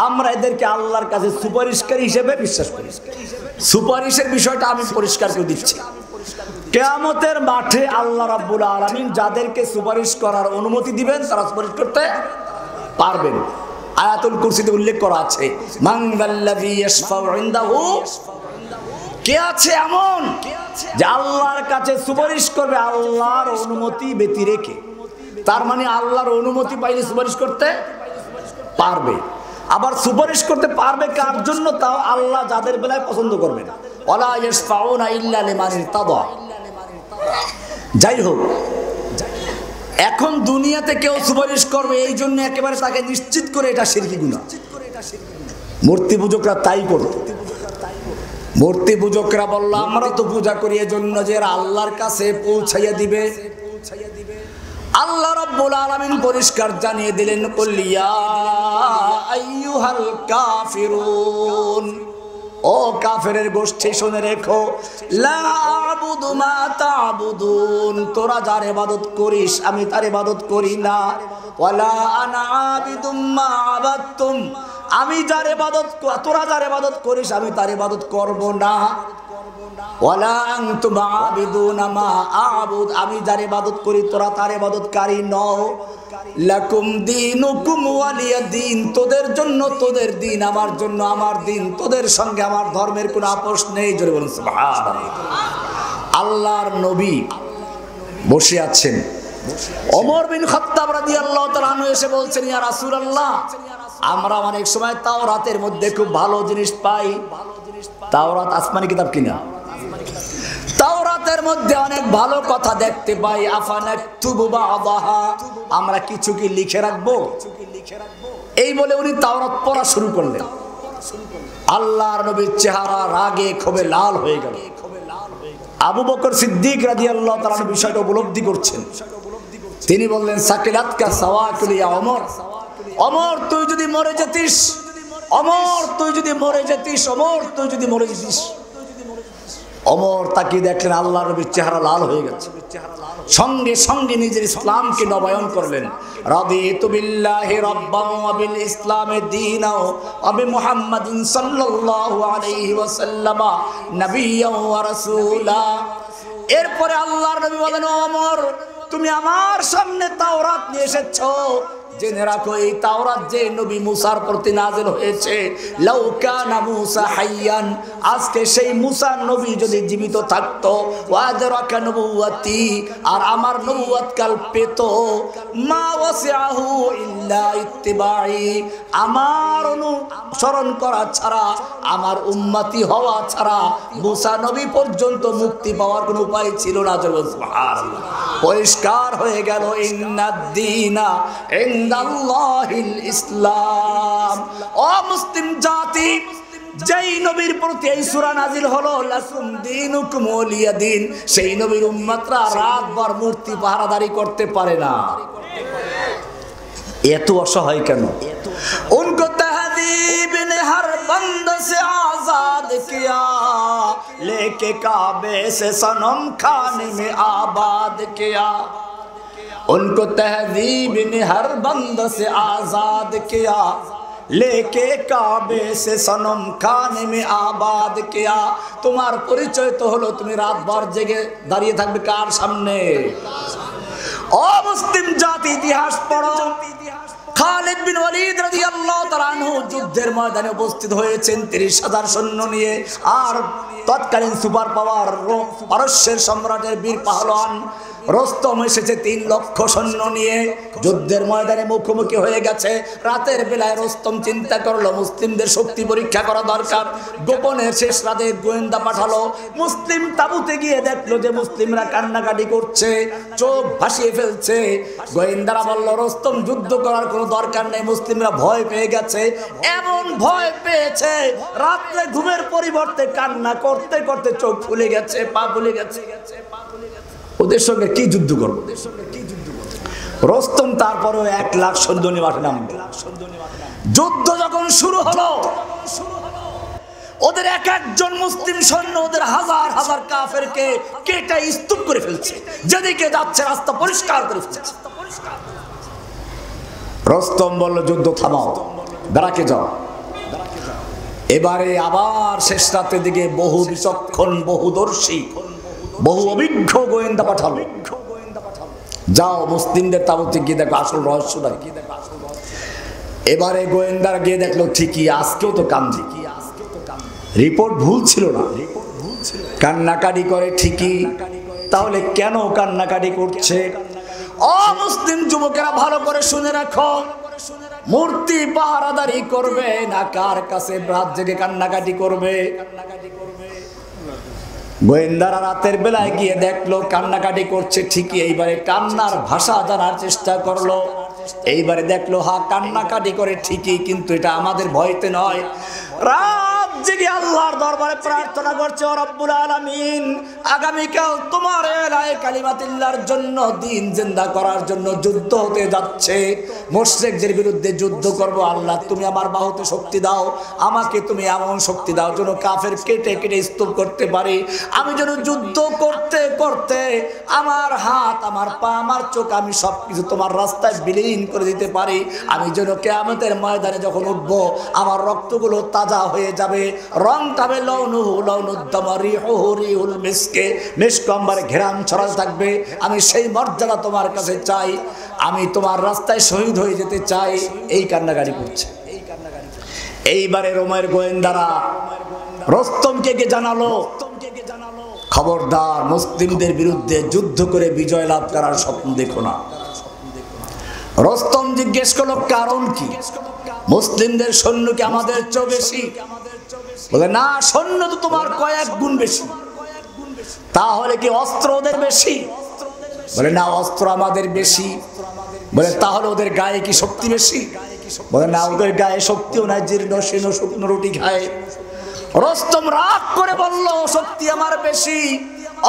আমরা এদেরকে আল্লাহর কাছে সুপারিশকারী হিসেবে বিশ্বাস করি সুপারিশের বিষয়টা আমি পরিষ্কার করে দিচ্ছি কিয়ামতের মাঠে আল্লাহ রাব্বুল আলামিন যাদেরকে সুপারিশ করার অনুমতি দিবেন তারা সুপারিশ করতে পারবেন। আয়াতুল কুরসিতে উল্লেখ করা আছে, মান যাল্লাযী ইয়াশফাউ ইনদাহু, কে আছে এমন যে আল্লাহর কাছে সুপারিশ করবে আল্লাহর অনুমতি ব্যতি রেখে। তার মানে আল্লাহর অনুমতি পাইলে সুপারিশ করতে পারবে। আবার সুপারিশ করতে পারবে কার জন্য? তাও আল্লাহ যাদের বেলায় পছন্দ করবেন। ওয়ালা ইয়াশফাউনা ইল্লা লিমান ইরতাদা। যাই হোক, এখন দুনিয়াতে কেউ সুপারিশ করবে এই জন্য একেবারে তাকে নিশ্চিত করে এটা শিরকি গুনাহ। মূর্তি পূজকরা তাই করত। মূর্তি পূজকরা বলল আমরা তো পূজা করি এজন্য যে আল্লাহর কাছে পৌঁছাইয়া দিবে। আল্লাহ রাব্বুল আলামিন পরিষ্কার জানিয়ে দিলেন, কুল ইয়া আইয়ুহাল কাফিরুন, ও কাফেরের গোষ্ঠী শুনে রেখো, লা আ'বুদু মা তা'বুদুন, তোরা যার ইবাদত করিস আমি তার ইবাদত করি না। ওয়ালা আনা আবিদুম মা আবাদতুম, আমি যার ইবাদত তোরা যার ইবাদত করিস আমি তার ইবাদত করব না। ওয়ালা আনতুম আবিদুনা মা আ'বুদ, আমি যার ইবাদত করি তোরা তার ইবাদতকারী নও। লাকুম দীনুকুম ওয়ালিয়া দীন, তোদের জন্য তোদের দিন, আমার জন্য আমার দিন, তোদের সঙ্গে আমার ধর্মের কোনো আপোষ নেই। জোরে বলুন সুবহানাল্লাহ। আল্লাহর নবী বসে আছেন, ওমর বিন খাত্তাব রাদিয়াল্লাহু তাআলা আনহু এসে বলছেন, ইয়া রাসূলুল্লাহ, আমরা অনেক সময় তাওরাতের মধ্যে খুব ভালো জিনিস পাই। তাওরাত আসমানি কিতাব কিনা, তাওরাতের মধ্যে অনেক ভালো কথা দেখতে পাই। আফানাকতুবু বা'দাহা, আমরা কিছু কি লিখে রাখবো? এই বলে উনি তাওরাত পড়া শুরু করলেন। আল্লাহর নবীর চেহারা রাগে ক্ষোভে লাল হয়ে গেল। আবু বকর সিদ্দিক রাদিয়াল্লাহু তাআলা বিষয়টা উপলব্ধি করছেন। তিনি বললেন, সাকিলাতকা সাওয়াকুল ইয়া ওমর, ওমর তুই যদি মরে যেতিস, ওমর তুই যদি মরে যেতিস, ওমর তুই যদি মরে যেতিস। ওমর তাকে দেখলেন আল্লাহর নবীর চেহারা লাল হয়ে গেছে। সঙ্গে সঙ্গে নিজের ইসলামকে নবায়ন করলেন। রাদিতু বিল্লাহি রাব্বান ওয়া বিল ইসলামি দীনাও ওয়া বিমুহাম্মাদিন সাল্লাল্লাহু আলাইহি ওয়াসাল্লাম নাবিয়্যান ওয়া রাসূলা। এরপরে আল্লাহর নবী বলেন, ওমর তুমি আমার সামনে তাওরাত নিয়ে এসেছো, জেনে রাখো এই তাওরাত যে নবী মুসার প্রতি নাযিল হয়েছে, লাউ কানা মুসা হাইয়ান, আজকে সেই মুসা নবী যদি জীবিত থাকতো, ওয়াদরাকা নবুওয়াতি, আর আমার নবুয়ত কাল পেত, মা ওয়াসিআহু ইল্লা ইত্তিবাই, আমার অনুসরণ করা ছাড়া, আমার উম্মতি হওয়া ছাড়া মুসা নবী পর্যন্ত মুক্তি পাওয়ার কোনো উপায় ছিল না। সুবহানাল্লাহ। পরিষ্কার হয়ে গেল, ইন্নাদ-দীনা ইনদাল্লাহিল ইসলাম। ও মুসলিম জাতি, যেই নবীর প্রতি এই সূরা নাজিল হলো, লাকুম দীনুকুম ওয়ালিয়া দীন, সেই নবীর উম্মতরা রাতভর মূর্তি পাহারাদারি করতে পারে না। এত অসহায় কেন? উनको तहजीब ने हर बंद से आजाद किया, लेके काबे से सनम खाने में आबाद किया। उनको तहजीब ने हर बंद से आजाद किया, लेके काबे से सनम खाने में आबाद किया। তোমার পরিচয় তো হলো তুমি রাতভর জেগে দাঁড়িয়ে থাকবে কার সামনে? ও মুসলিম জাতি, ইতিহাস পড়ো। খালিদ বিন ওয়ালিদ রাদিয়াল্লাহু তাআলা আনহু যুদ্ধের ময়দানে উপস্থিত হয়েছেন ৩০,০০০ সৈন্য নিয়ে। আর তৎকালীন সুপার পাওয়ার পারস্যের সম্রাটের বীর পাহলওয়ান রস্তম এসেছে ৩ লক্ষ সৈন্য নিয়ে। যুদ্ধের ময়দানে মুখোমুখি হয়ে গেছে। রাতের বেলায় রস্তম চিন্তা করলো মুসলিমদের শক্তি পরীক্ষা করা দরকার। গোপনে শেষ রাতে গোয়েন্দা পাঠালো। মুসলিম তাঁবুতে গিয়ে দেখলো যে মুসলিমরা কান্নাকাটি করছে, চোখ ভাসিয়ে ফেলছে। গোয়েন্দারা বলল, রস্তম যুদ্ধ করার কোনো দরকার নেই, মুসলিমরা ভয় পেয়ে গেছে। এমন ভয় পেয়েছে রাত্রে ঘুমের পরিবর্তে কান্না করতে করতে চোখ ফুলে গেছে, পা ফুলে গেছে। ওদের সঙ্গে কি যুদ্ধ করবো? রস্তম তারপরে 1 লাখ সৈন্য নিয়ে মাঠে নামবে। যুদ্ধ যখন শুরু হলো, ওদের এক একজন মুসলিম সৈন্য ওদের হাজার হাজার কাফেরকে কেটে স্তূপ করে ফেলছে, যেদিকে যাচ্ছে রাস্তা পরিষ্কার করে ফেলছে। রস্তম বলল, যুদ্ধ থামাও, ব্যারাকে যাও। এবারে আবার শেষ রাতের দিকে বহু বিচক্ষণ বহুদর্শী বহু অভিজ্ঞ গোয়েন্দা পাঠালো, যাও মুসলিমদের তাবুতে গিয়ে দেখো আসল রহস্যটা কি। এবারে গোয়েন্দার গিয়ে দেখলো ঠিকই আজকেও তো কান্দি, রিপোর্ট ভুল ছিল না, কান্নাকাটি করে ঠিকই। তাহলে কেন কান্নাকাটি করছে? অমুসলিম যুবকেরা ভালো করে শুনে রাখো, মূর্তি পাহারাদারি করবে না কার কাছে রাত জেগে কান্নাকাটি করবে? গোয়েন্দারা রাতের বেলায় গিয়ে দেখলো কান্নাকাটি করছে ঠিকই। এইবারে কান্নার ভাষা জানার চেষ্টা করলো, এইবারে দেখলো হা কান্নাকাটি করে ঠিকই, কিন্তু এটা আমাদের ভয়তে নয়। রাত জেগে আল্লাহর দরবারে প্রার্থনা করছে, ও রব্বুল আলামিন, আগামীকাল তোমার এলাকায় কালিমাতুল্লাহর জন্য দিন জিন্দা করার জন্য যুদ্ধ হতে যাচ্ছে, মুশরিকদের বিরুদ্ধে যুদ্ধ করব। আল্লাহ তুমি আমার বাহুতে শক্তি দাও, আমাকে তুমি এমন শক্তি দাও যেন কাফের কেটে কেটে স্তূপ করতে পারি। আমি যেন যুদ্ধ করতে করতে আমার হাত, আমার পা, আমার চোখ, আমি সবকিছু তোমার রাস্তায় বিলীন করে দিতে পারি। আমি যেন কিয়ামতের ময়দানে যখন উঠবো আমার রক্তগুলো তাজা হয়ে যাবে, রংটা হবে লাউনুহু লাউনুদ্দাম রিহুহু রিহুল মিসকে, মিস্ক আম্বরে ঘেরান ছড়াতে থাকবে। আমি সেই মর্যাদা তোমার কাছে চাই, আমি তোমার রাস্তায় শহীদ হয়ে যেতে চাই। এই কান্নাকাটি করছে। এইবারে রোমের গোয়েন্দারা রস্তমকে জানালো, খবরদার মুসলিমদের বিরুদ্ধে যুদ্ধ করে বিজয় লাভ করার স্বপ্ন দেখো না। রস্তম জিজ্ঞেস করলো কারণ কি? মুসলিমদের সৈন্য কি আমাদের চেয়ে বেশি? বলে না, সৈন্য তো তোমার কয়েক গুণ বেশি। তাহলে কি অস্ত্র ওদের বেশি? বলে না, অস্ত্র আমাদের বেশি। বলে তাহলে ওদের গায়ে কি শক্তি বেশি? বলে না, ওদের গায়ে শক্তিও নাই, জীর্ণ শীর্ণ শুকনো রুটি খায়। রস্তম রাগ করে বলল, শক্তি আমার বেশি,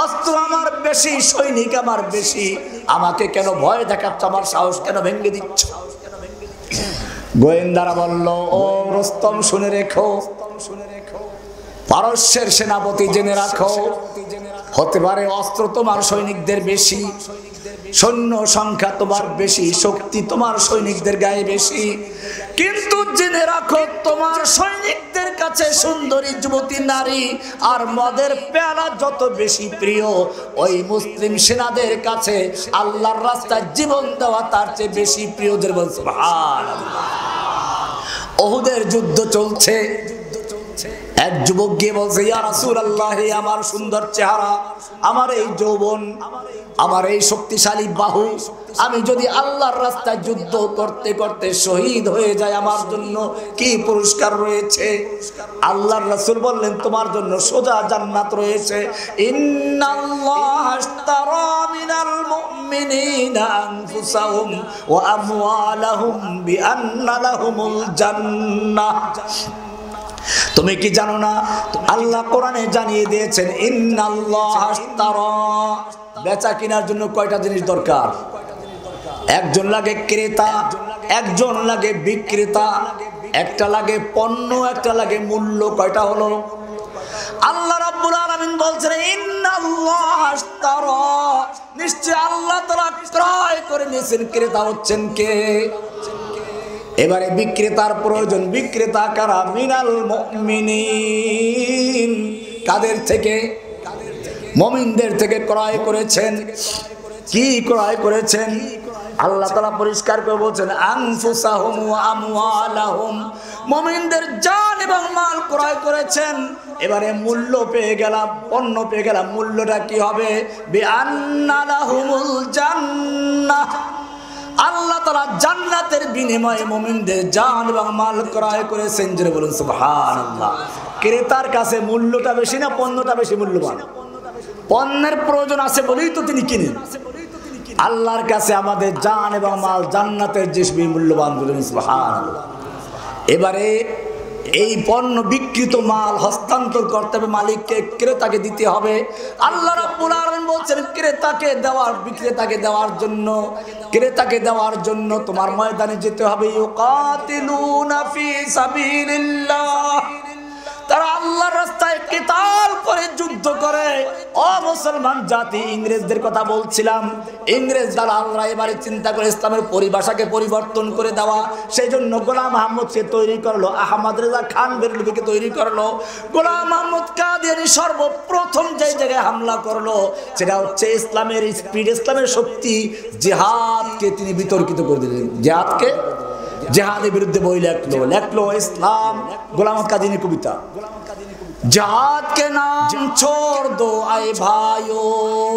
অস্ত্র আমার বেশি, সৈনিক আমার বেশি, আমাকে কেন ভয় দেখাচ্ছ? আমার সাহস কেন ভেঙে দিচ্ছ? গোয়েন্দারা বলল, ও রস্তম শুনে রেখো, পারস্যের সেনাপতি জেনে রাখো, হতে পারে অস্ত্র তোমার সৈনিকদের বেশি, সৈন্য সংখ্যা তোমার বেশি, শক্তি তোমার সৈনিকদের গায়ে বেশি, কিন্তু জেনে রাখো তোমার সৈনিকদের কাছে সুন্দরী যুবতী নারী আর মদের পেয়ালা যত বেশি প্রিয়, ওই মুসলিম সেনাদের কাছে আল্লাহর রাস্তায় জীবন দেওয়া তার চেয়ে বেশি প্রিয়। সুবহানাল্লাহ। উহুদের যুদ্ধ চলছে, এক যুবক গিয়ে বলছে, ইয়া রাসূলুল্লাহ, আমার সুন্দর চেহারা, আমার এই যৌবন, আমার এই শক্তিশালী বাহু, আমি যদি আল্লাহর রাস্তায় যুদ্ধ করতে করতে শহীদ হয়ে যাই, আমার জন্য কি পুরস্কার রয়েছে? আল্লাহর রাসূল বললেন, তোমার জন্য সোজা জান্নাত রয়েছে। ইন্নাল্লাহা আশতারা মিনাল মুমিনিনা আনফুসাহুম ওয়া আমওয়ালাহুম বিআন্না লাহুমুল জান্নাহ। তুমি কি জানো না, আল্লাহ কোরআনে জানিয়ে দিয়েছেন, ইন্নাল্লাহা আশতারা, বেচা কেনার জন্য কয়টা জিনিস দরকার? একজন লাগে ক্রেতা, একজন লাগে বিক্রেতা, একটা লাগে পণ্য, একটা লাগে মূল্য। কয়টা হলো? আল্লাহ রাব্বুল আলামিন বলছেন, ইন্নাল্লাহা আশতারা, নিশ্চয় আল্লাহ তাআলা ক্রয় করে নিয়েছেন। ক্রেতা হচ্ছেন কে? এবারে বিক্রেতার প্রয়োজন। বিক্রেতা কারা? মিনাল মুমিনিন, কাদের থেকে? মুমিনদের থেকে ক্রয় করেছেন। কি ক্রয় করেছেন? আল্লাহ তাআলা পরিষ্কার করে বলছেন, আনফুসাহুম ওয়া আমওয়ালাহুম, মুমিনদের জান এবং মাল ক্রয় করেছেন। এবারে মূল্য পেয়ে গেলাম, পণ্য পেয়ে গেলাম, মূল্যটা কি হবে? বিআন্না লাহুমুল জান্নাহ, আল্লাহ তাআলা জান্নাতের বিনিময়ে মুমিনদের জান এবং মাল ক্রয় করেছেন। জোরে বলুন সুবহানাল্লাহ। ক্রেতার কাছে মূল্যটা বেশি না পণ্যটা বেশি মূল্যবান? পণ্যের প্রয়োজন আছে বলেই তো তিনি কিনেন। আল্লাহর কাছে আমাদের জান এবং মাল জান্নাতের যে মূল্যবান। বলুন সুবহানাল্লাহ। এবারে এই পণ্য বিক্রিত মাল হস্তান্তর করতে হবে মালিককে, ক্রেতাকে দিতে হবে। আল্লাহ রাব্বুল আলামিন বলছেন, ক্রেতাকে দেওয়ার, বিক্রেতাকে দেওয়ার জন্য, ক্রেতাকে দেওয়ার জন্য তোমার ময়দানে যেতে হবে। ইউকাতিলুনা ফি সাবিলিল্লাহ, তারা আল্লাহর রাস্তায় কিতাল করে যুদ্ধ করে। ও মুসলমান জাতি, ইংরেজদের কথা বলছিলাম, ইংরেজ দালালরা এবারে চিন্তা করে ইসলামের পরিভাষাকে পরিবর্তন করে দেওয়া, সেই জন্য গোলাম আহমদকে তৈরি করলো, আহমদ রেজা খান বেরলভীকে তৈরি করলো। গোলাম আহমদ কাদিয়ানী সর্বপ্রথম যে জায়গায় হামলা করলো সেটা হচ্ছে ইসলামের স্পিড, ইসলামের শক্তি, জিহাদকে তিনি বিতর্কিত করে দিলেন। জিহাদকে, জিহাদের বিরুদ্ধে বই লেখলো ইসলাম, গোলাম আহমদ কাদিয়ানীর কবিতা, जिहाद के नाम छोड़ दो आए भाइयों,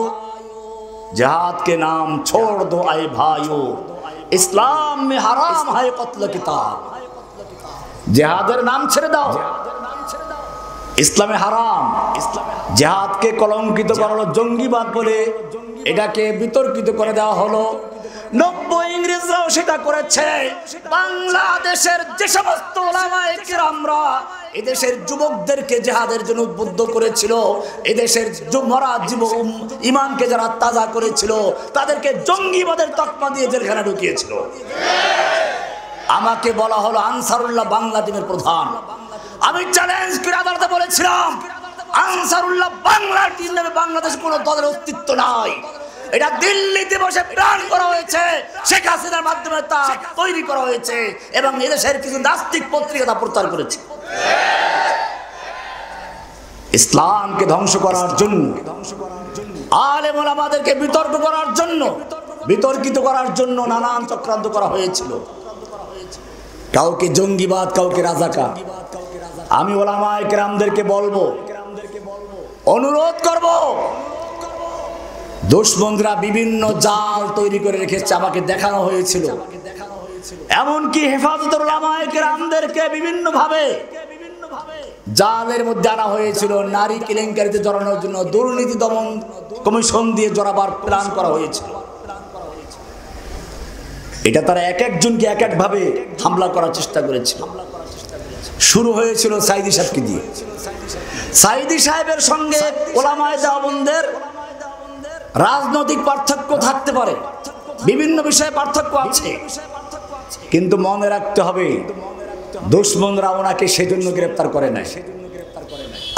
जिहाद के नाम छोड़ दो आए भाइयों, इस्लाम में हराम है कत्ल किताब। जिहाদের নাম ছেড়ে দাও, ইসলামে হারাম। জিহাদকে কলঙ্কিত করা হলো জঙ্গিবাদ বলে, এটাকে বিতর্কিত করে দেওয়া হলো। 90 ইংরেজরাও সেটা করেছে। বাংলাদেশের যে সমস্ত উলামায়ে কিরামরা এদেশের যুবকদেরকে জিহাদের জন্য উদ্বুদ্ধ করেছিল, এদেশের মরা ইমানকে যারা তাজা করেছিল, তাদেরকে জঙ্গিবাদের তকমা দিয়ে জেলখানা ঢুকিয়েছিল। আমাকে বলা হলো আনসারুল্লাহ বাংলা টিমের প্রধান। আমি চ্যালেঞ্জ করে আদালতে বলেছিলাম, আনসারুল্লাহ বাংলা টিম নামে বাংলাদেশে কোনো দলের অস্তিত্ব নাই। এটা দিল্লিতে বসে প্ল্যান করা হয়েছে, শেখ হাসিনার মাধ্যমে তা তৈরি করা হয়েছে এবং এদেশের কিছু নাস্তিক পত্রিকা তা প্রচার করেছে। ইসলামকে ধ্বংস করার জন্য, আলেম ওলামাদেরকে বিতর্ক করার জন্য, বিতর্কিত করার জন্য নানান চক্রান্ত করা হয়েছিল। কাউকে জঙ্গিবাদ, কাউকে রাজাকার। আমি ওলামায়ে কেরামদেরকে বলবো, অনুরোধ করব, দুশমনরা বিভিন্ন জাল তৈরি করে রেখেছে, আমাকে দেখানো হয়েছিল। এমনকি হেফাজতুল উলামায়ে কেরামদেরকে বিভিন্ন ভাবে জালের মধ্যে আনা হয়েছিল, নারী কেলেঙ্কারিতে জড়ানোর জন্য দুর্নীতি দমন কমিশন দিয়ে জড়াবার প্ল্যান করা হয়েছিল। এটা তারা এক একজনকে এক এক ভাবে হামলা করার চেষ্টা করেছিল। শুরু হয়েছিল সাইদি সাহেবকে দিয়ে। সাইদি সাহেবের সঙ্গে উলামায়ে দেওবন্দের রাজনৈতিক পার্থক্য থাকতে পারে, বিভিন্ন বিষয়ে পার্থক্য আছে, কিন্তু মনে রাখতে হবে দুশমনরা ওনাকে সেজন্য গ্রেফতার করে নাই।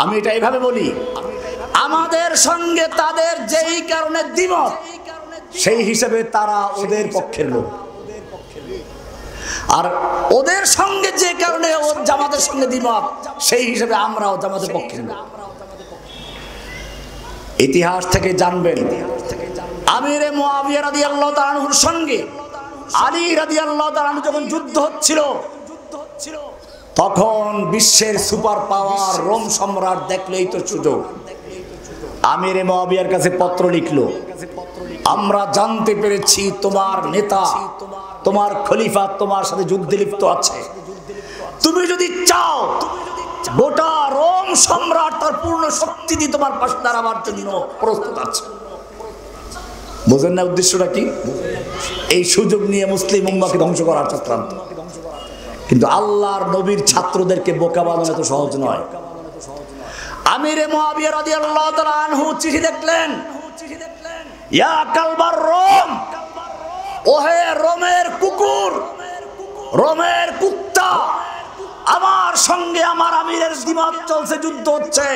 আমি এটা এইভাবে বলি, আমাদের সঙ্গে তাদের যেই কারণে দ্বিমত, সেই হিসেবে তারা ওদের পক্ষের লোক, আর ওদের সঙ্গে যে কারণে জামাতের সঙ্গে দ্বিমত, সেই হিসেবে আমরাও জামাতের পক্ষের লোক। ইতিহাস থেকে জানবেন, আমিরে মুআবিয়া রাদিয়াল্লাহু তাআলা আনহুর সঙ্গে আলী রাদিয়াল্লাহু তাআলা আনহু যখন যুদ্ধ হচ্ছিল, তখন বিশ্বের সুপার পাওয়ার রোম সম্রাট দেখলেই তো সুযোগ, আমিরে মুআবিয়ার কাছে পত্র লিখলো, আমরা জানতে পেরেছি তোমার নেতা, তোমার খলিফা তোমার সাথে যুদ্ধে লিপ্ত আছে। তুমি যদি চাও গোটা রোম সম্রাট তার পূর্ণ শক্তি দিয়ে তোমার পাশে দাঁড়াবার জন্য প্রস্তুত আছে। বুঝেন না উদ্দেশ্যটা কি? এই সুযোগ নিয়ে মুসলিম উম্মাহকে ধ্বংস করার চক্রান্ত। কিন্তু আল্লাহর নবীর ছাত্রদেরকে বোকা বানানো তো সহজ নয়। আমিরে মুআবিয়া রাদিয়াল্লাহু তাআলা আনহু চিঠি দেখলেন, ইয়া কালবার রোম, ওহে রোমের কুকুর, রোমের কুত্তা, আমার সঙ্গে আমার আমিরের দ্বিমত চলছে, যুদ্ধ হচ্ছে।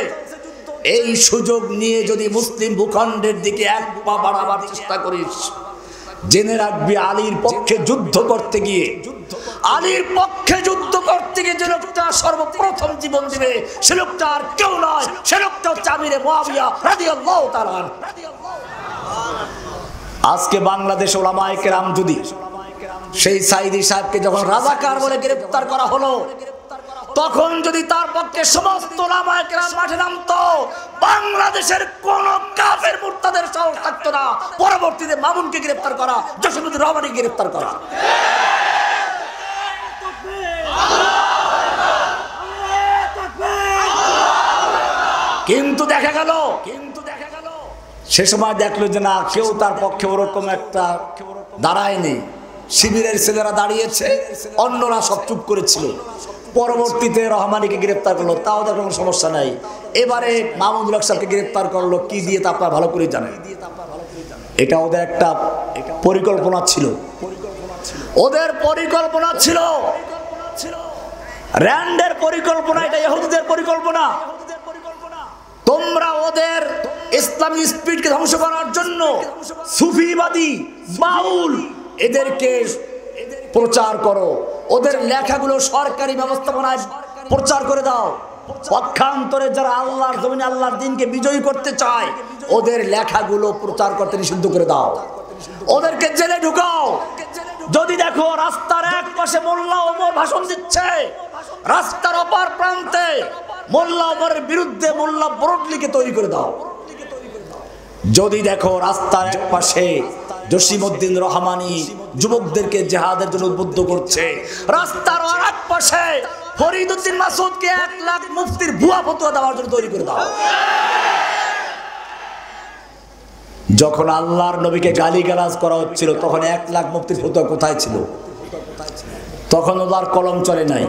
এই সুযোগ নিয়ে যদি মুসলিম ভূখণ্ডের দিকে এক পা বাড়াবার চেষ্টা করিস, জেনে রাখবি আলীর পক্ষে যুদ্ধ করতে গিয়ে, আলীর পক্ষে যুদ্ধ করতে গিয়ে যে লোকটা সর্বপ্রথম জীবন দিবে, সে লোকটা আর কেউ নয়, সে লোকটা হচ্ছে আমিরে মুআবিয়া রাদিয়াল্লাহু তাআলা। আজকে বাংলাদেশ উলামায়ে কেরাম যদি সেই সাইদি সাহেবকে যখন রাজাকার বলে গ্রেফতার করা হলো, তখন যদি তার পক্ষে সমস্ত উলামায়ে কেরাম মাঠে নামতো, বাংলাদেশের কোন কাফের মুরতাদের সাহস থাকতো না পরবর্তীতে মামুনকে গ্রেফতার করা, জসিমউদ্দিন রহমানকে গ্রেফতার করা। কিন্তু দেখা গেল সে সময় দেখলো যে না, কেউ তার পক্ষে ওরকম একটা দাঁড়ায়নি। শিবিরের ছেলেরা দাঁড়িয়েছে, অন্যরা সব চুপ করেছিল। পরবর্তীতে রহমানীকে গ্রেফতার করলো, তাও তার কোনো সমস্যা নাই। এবারে মাহমুদুল হক সাহেবকে গ্রেফতার করলো, কি দিয়ে তা আপনারা ভালো করে জানেন। এটা ওদের একটা পরিকল্পনা ছিল, ওদের পরিকল্পনা ছিল। র্যান্ডের পরিকল্পনা, এটা ইহুদিদের পরিকল্পনা। তোমরা ওদের ইসলামী স্পিরিটকে ধ্বংস করার জন্য সুফিবাদী, বাউল এদেরকে প্রচার করো, ওদের লেখাগুলো সরকারি ব্যবস্থাপনায় প্রচার করে দাও। পক্ষান্তরে যারা আল্লাহর জমিনে আল্লাহর দ্বীনকে বিজয়ী করতে চায় ওদের লেখাগুলো প্রচার করতে নিষিদ্ধ করে দাও, ওদেরকে জেলে ঢুকাও। যদি দেখো রাস্তার এক পাশে মোল্লা ওমর ভাষণ দিচ্ছে, রাস্তার অপর প্রান্তে মোল্লা ওমরের বিরুদ্ধে মোল্লা ব্রডলিকে তৈরি করে দাও। যদি দেখো রাস্তার এক পাশে জসিমউদ্দিন রহমানি যুবকদেরকে জিহাদের জন্য উদ্বুদ্ধ করছে, রাস্তার আরেক পাশে ফরিদউদ্দিন মাসউদকে 1 লাখ মুফতির ভুয়া ফতোয়া দেওয়ার জন্য তৈরি করে দাও। যখন আল্লাহর নবীকে গালিগালাজ করা হচ্ছিল তখন 1 লাখ মুফতির ফতোয়া কোথায় ছিল? তখন ওদের কলম চলে নাই।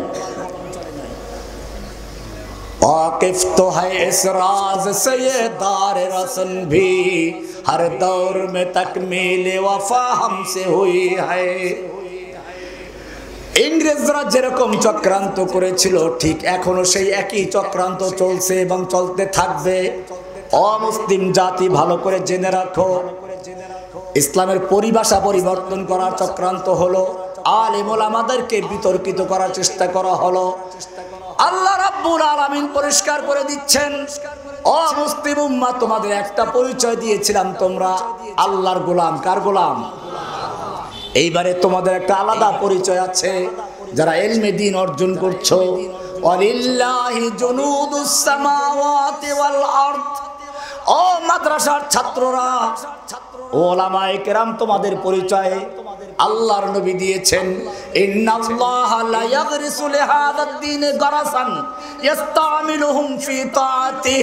वाकिफ तो है इस राज से ये दार रसन भी हर दौर में तकमील वफा हमसे हुई है। ইংরেজরা যেরকম চক্রান্ত করেছিল ঠিক এখনো সেই একই চক্রান্ত চলছে এবং চলতে থাকবে। অমুসলিম জাতি ভালো করে জেনে রাখো, ইসলামের পরিভাষা পরিবর্তন করার চক্রান্ত হলো, আলেম ওলামাদেরকে বিতর্কিত করার চেষ্টা করা হলো। আল্লাহ রাব্বুল আলামিন পরিষ্কার করে দিচ্ছেন, ও মুসলিম উম্মাহ তোমাদের একটা পরিচয় দিয়েছিলাম, তোমরা আল্লাহর গোলাম। কার গোলাম? এইবারে তোমাদের একটা আলাদা পরিচয় আছে যারা ইলমে দ্বীন অর্জন করছো। ওয়ালিল্লাহি জুনুদুস সামাওয়াতি ওয়াল আরদ। ও মাদ্রাসার ছাত্ররা, ওলামায়ে কেরাম তোমাদের পরিচয় আল্লাহর নবী দিয়েছেন। ইন্নাল্লাহা লা ইয়াগরিসু লিহাদাদ দ্বীন গারাসান ইস্তামিলুহুম ফি তাআতিহি।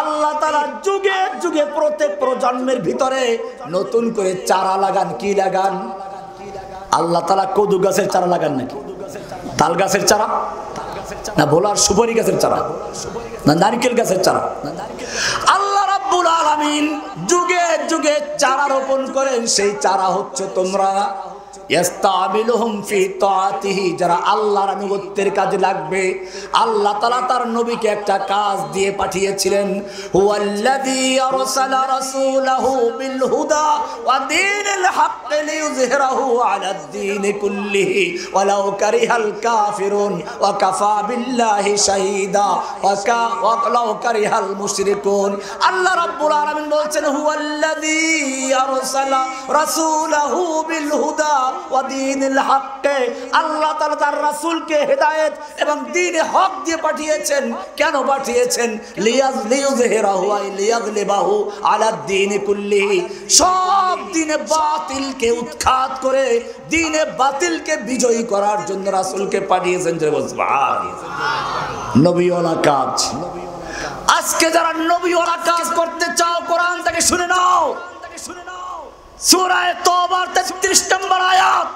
আল্লাহ তাআলা যুগে যুগে প্রত্যেক প্রজন্মের ভিতরে নতুন করে চারা লাগান। কি লাগান? আল্লাহ তাআলা কদু গাছের চারা লাগান নাকি? তাল গাছের চারা না ভোলার সুপারি গাছের চারা না নারকেল গাছের চারা? আল্লাহ রাব্বুল আলামিন যুগে যুগে চারা রোপণ করেন, সেই চারা হচ্ছে তোমরা। ইস্তামিলুহুম ফি তাআতিহি, যারা আল্লাহর আনুগত্যের কাজে লাগবে। আল্লাহ তাআলা তার নবীকে একটা কাজ দিয়ে পাঠিয়েছিলেন, হুয়াল্লাযী আরসালা রাসূলাহু বিল হুদা ওয়া দীনিল হাক্কি লিইয়ুযহিরাহু আলাদ দীনি কুল্লিহি ওয়ালাউ কারিহাল কাফিরুন ওয়া কাফা বিল্লাহি শাহীদা ওয়ালাউ কারিহাল মুশরিকুন। আল্লাহ রাব্বুল আলামিন বলছেন, হুয়াল্লাযী আরসালা রাসূলাহু বিল হুদা ওয়া দীনিল হাক্কি। আল্লাহ তাআলা তার রাসূলকে হেদায়েত এবং দ্বীনে হক দিয়ে পাঠিয়েছেন। কেন পাঠিয়েছেন? লিইয়ুযহিরাহু আই লিয়াগলিবাহু আলাদ দীনি কুল্লিহি। সব দ্বীনে বাতিলকে উৎখাত করে দ্বীনে বাতিলকে বিজয়ী করার জন্য রাসূলকে পাঠিয়েছেন। সুবহানাল্লাহ। নবীওয়ালা কাজ। আজকে যারা নবীওয়ালা কাজ করতে চাও কোরআন থেকে শুনে নাও। সূরা তওবার 33 নম্বর আয়াত,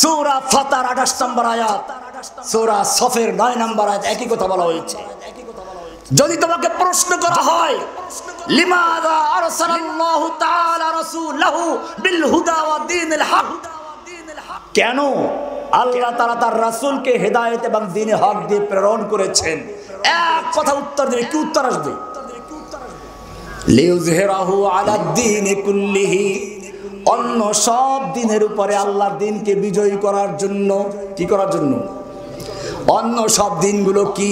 সূরা ফাতার 28 নম্বর আয়াত, সূরা সফের 9 নম্বর আয়াত একই কথা বলা হয়েছে। যদি তোমাকে প্রশ্ন করা হয় লিমাযা আরসালাল্লাহু তাআলা রাসূলাহু বিল হুদা ওয়া দীনিল হক, কেন আল্লাহ তাআলা তার রাসূলকে হেদায়েত এবং দ্বীনে হক দিয়ে প্রেরণ করেছেন? এক কথা উত্তর দেবে। কি উত্তর আসবে? লিইয়ুযহিরাহু আলাদ দীনি কুল্লিহি, অন্য সব দিনের উপরে আল্লাহর দ্বীনকে বিজয়ী করার জন্য। কি করার জন্য? অন্য সব দিনগুলো কি?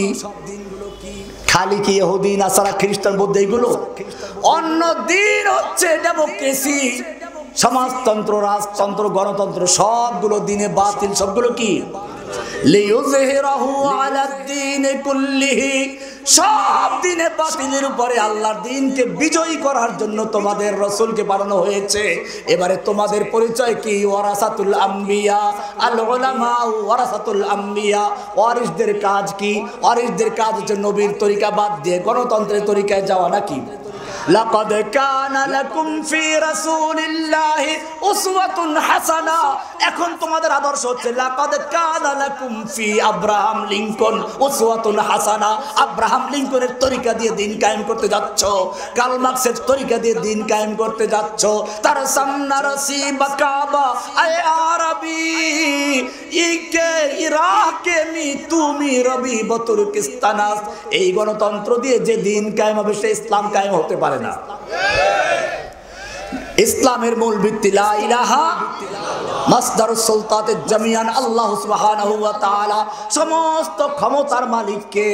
খালি কি ইহুদি নাসারা খ্রিস্টান বৌদ্ধ এইগুলো? অন্য দিন হচ্ছে ডেমোক্রেসি, সমাজতন্ত্র, রাজতন্ত্র, গণতন্ত্র, সবগুলো দিনে বাতিল। সবগুলো কি? লিইয়ুযহিরাহু আলাদ দীনি কুল্লিহি, সব দিনে বাতিলের উপরে আল্লাহর দ্বীনকে বিজয়ী করার জন্য তোমাদের রাসূলকে পাঠানো হয়েছে। এবারে তোমাদের পরিচয় কি? ওয়ারাসাতুল আম্বিয়া, আল উলামা ওয়ারাসাতুল আম্বিয়া। ওয়ারিসদের কাজ কি? ওয়ারিসদের কাজ হচ্ছে নবীর তরিকা বাদ দিয়ে গণতন্ত্রের তরিকায় যাওয়া নাকি? লাকাদ কানা লাকুম ফি রাসূলিল্লাহি উসওয়াতুন হাসানা। এখন তোমাদের আদর্শ হচ্ছে লাকাদ কানা লাকুম ফি আব্রাহাম লিংকন উসওয়াতুন হাসানা। আব্রাহাম লিংকনের তরিকা দিয়ে দিন কায়েম করতে যাচ্ছ, কার্ল মার্কসের তরিকা দিয়ে দিন কায়েম করতে যাচ্ছ। তার সামনা রসি বাকাবা আয় আরবি ইকে ইরাকে মি তু মাখজুমি রবিব তুর্কিস্তানাস, এই গণতন্ত্র দিয়ে যে দিন কায়েম হবে সে ইসলাম কায়েম হতে পারে না। ইসলামের মূল ভিত্তি লা ইলাহা মাসদারুস সুলতাতে জামিয়ান আল্লাহ সুবহানাহু ওয়া তাআলা। সমস্ত ক্ষমতার মালিক কে?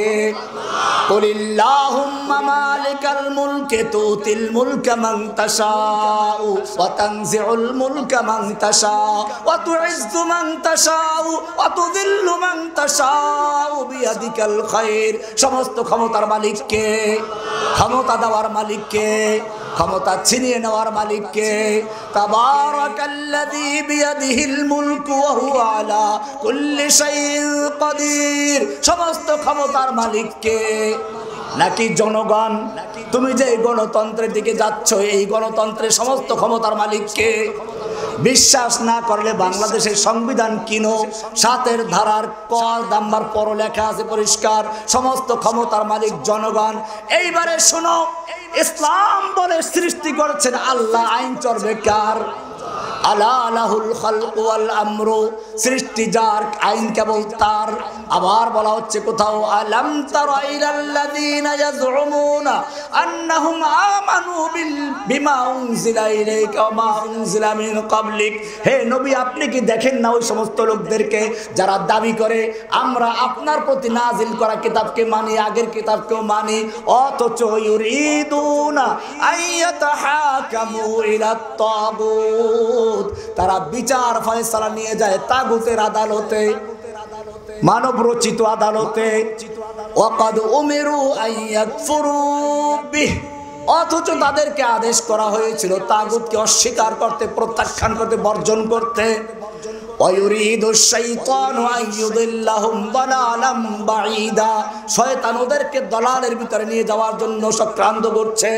কুলিল্লাহুম্মা মালিকাল মুলকি তুতিল মুলকা মান তাশাউ ওয়া তানজিউল মুলকা মান তাশাউ ওয়া তুইজ্জু মান তাশাউ ওয়া তুযিল্লু মান তাশাউ বিয়াদিকাল খায়র। সমস্ত ক্ষমতার মালিক কে? ক্ষমতা দেওয়ার মালিক কে? ক্ষমতা ছিনিয়ে নেওয়ার মালিক কে? তাবারাকাল্লাযী বিয়াদিহিল মুলকু ওয়া হুয়া আলা কুল্লি শাইইন কাদির। সমস্ত ক্ষমতার মালিক কে? নাকি জনগণ? তুমি যে গণতন্ত্রের দিকে যাচ্ছ, এই গণতন্ত্রের সমস্ত ক্ষমতার মালিক কে? বিশ্বাস না করলে বাংলাদেশের সংবিধান কিনো, ৭ ধারার ক নাম্বার পর লেখা আছে পরিষ্কার, সমস্ত ক্ষমতার মালিক জনগণ। এইবারে শোনো, ইসলাম বলে সৃষ্টি করেছেন আল্লাহ, আইন চলবে কার? আলা লাহুল খালকু ওয়াল আমরু, সৃষ্টি যার, আইন কেবল তার। আবার বলা হচ্ছে কোথাও, আলাম তারা ইলাল্লাযীনা ইয়াজউমুনা আন্নাহুম আমানু বিমা উনজিলা ইলাইকা ওয়া মা উনজিলা মিন ক্বাবলিক। হে নবী, আপনি কি দেখেন না ওই সমস্ত লোকদেরকে যারা দাবি করে আমরা আপনার প্রতি নাজিল করা কিতাবকে মানি, আগের কিতাবকেও মানি, অথচ ইউরিদুনা আইয়াতাহাকামু ইলাত তাগুত, তারা বিচার ফয়সালা নিয়ে যায় তাগুতের আদালতে, মানব রচিত আদালতে। ওয়াকাদ উমিরু আইয়াকফুরু বিহ, অথচ তাদেরকে আদেশ করা হয়েছিল তাগুতকে অস্বীকার করতে, প্রত্যাখ্যান করতে, বর্জন করতে। ওয়ায়ুরিদুশ শাইতানু আইয়ুদিল্লাহুম দালালাম বাঈদা, শয়তান ওদেরকে দলালের ভিতরে নিয়ে যাওয়ার জন্য চক্রান্ত করছে।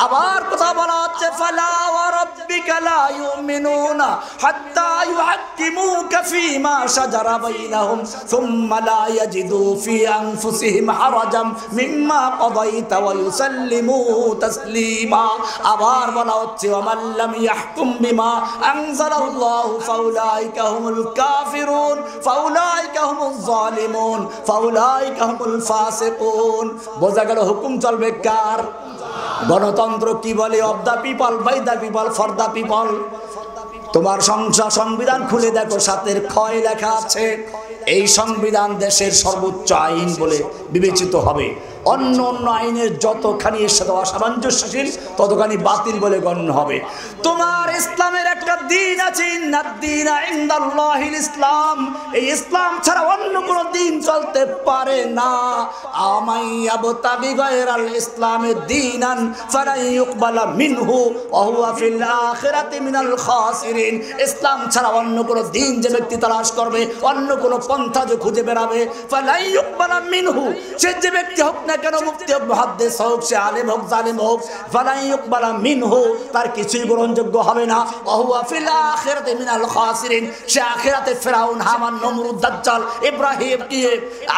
আবার কথা বলা হচ্ছে, ফালা ওয়া রাব্বিকা লা ইউমিনুনা হাত্তা ইউহাক্কিমুকা ফীমা শাজারা বাইনাহুম সুম্মা লা ইয়াজিদু ফী আনফুসিহিম হারাজাম মিম্মা কাদাইতা ওয়া ইউসাল্লিমু তাসলিমা। আবার বলা হচ্ছে, ওয়া মান লাম ইয়াহকুম বিমা আনজালাল্লাহু ফাউলাইকা হুমুল কাফিরুন ফাউলাইকা হুমুজ জালিমুন ফাউলাইকা হুমুল ফাসিকুন। বোঝা গেল হুকুম চলবে কার? গণতন্ত্র কি বলে? Of the people, by the people, for the people. তোমার সংবিধান খুলে দেখো, ৭ খয় লেখা আছে এই সংবিধান দেশের সর্বোচ্চ আইন বলে বিবেচিত হবে। অন্য অন্য আইনের যতখানি এর সাথে অসামঞ্জস্যশীল ততখানি বাতিল বলে গণ্য হবে। তোমার ইসলামের একটা দিন আছে, ইন্নাদ-দীনা ইনদাল্লাহিল ইসলাম, এই ইসলাম ছাড়া অন্য কোনো দিন চলতে পারে না। আমাইয়াবতাগি গায়রাল ইসলামি দীনান ফালা ইউকবালা মিনহু ওয়া হুয়া ফিল আখিরাতি মিনাল খাসিরিন। ইসলাম ছাড়া অন্য কোনো দিন যে ব্যক্তি তালাশ করবে, অন্য কোনো পন্থা যে খুঁজে বেড়াবে, ফালা ইউকবালা মিনহু, সে যে ব্যক্তি হোক না কেন, মুফতি হোক, মুহাদ্দিস হোক, সে আলেম হোক, জালিম হোক, ফালা ইউকবালা মিনহু, তার কিছুই গ্রহণযোগ্য হবে না। ওয়া হুয়া ফিল আখিরাতি মিনাল খাসিরিন, সে আখিরাতে ফিরাউন, হামান, নমরুদ, দাজ্জাল, ইব্রাহিম,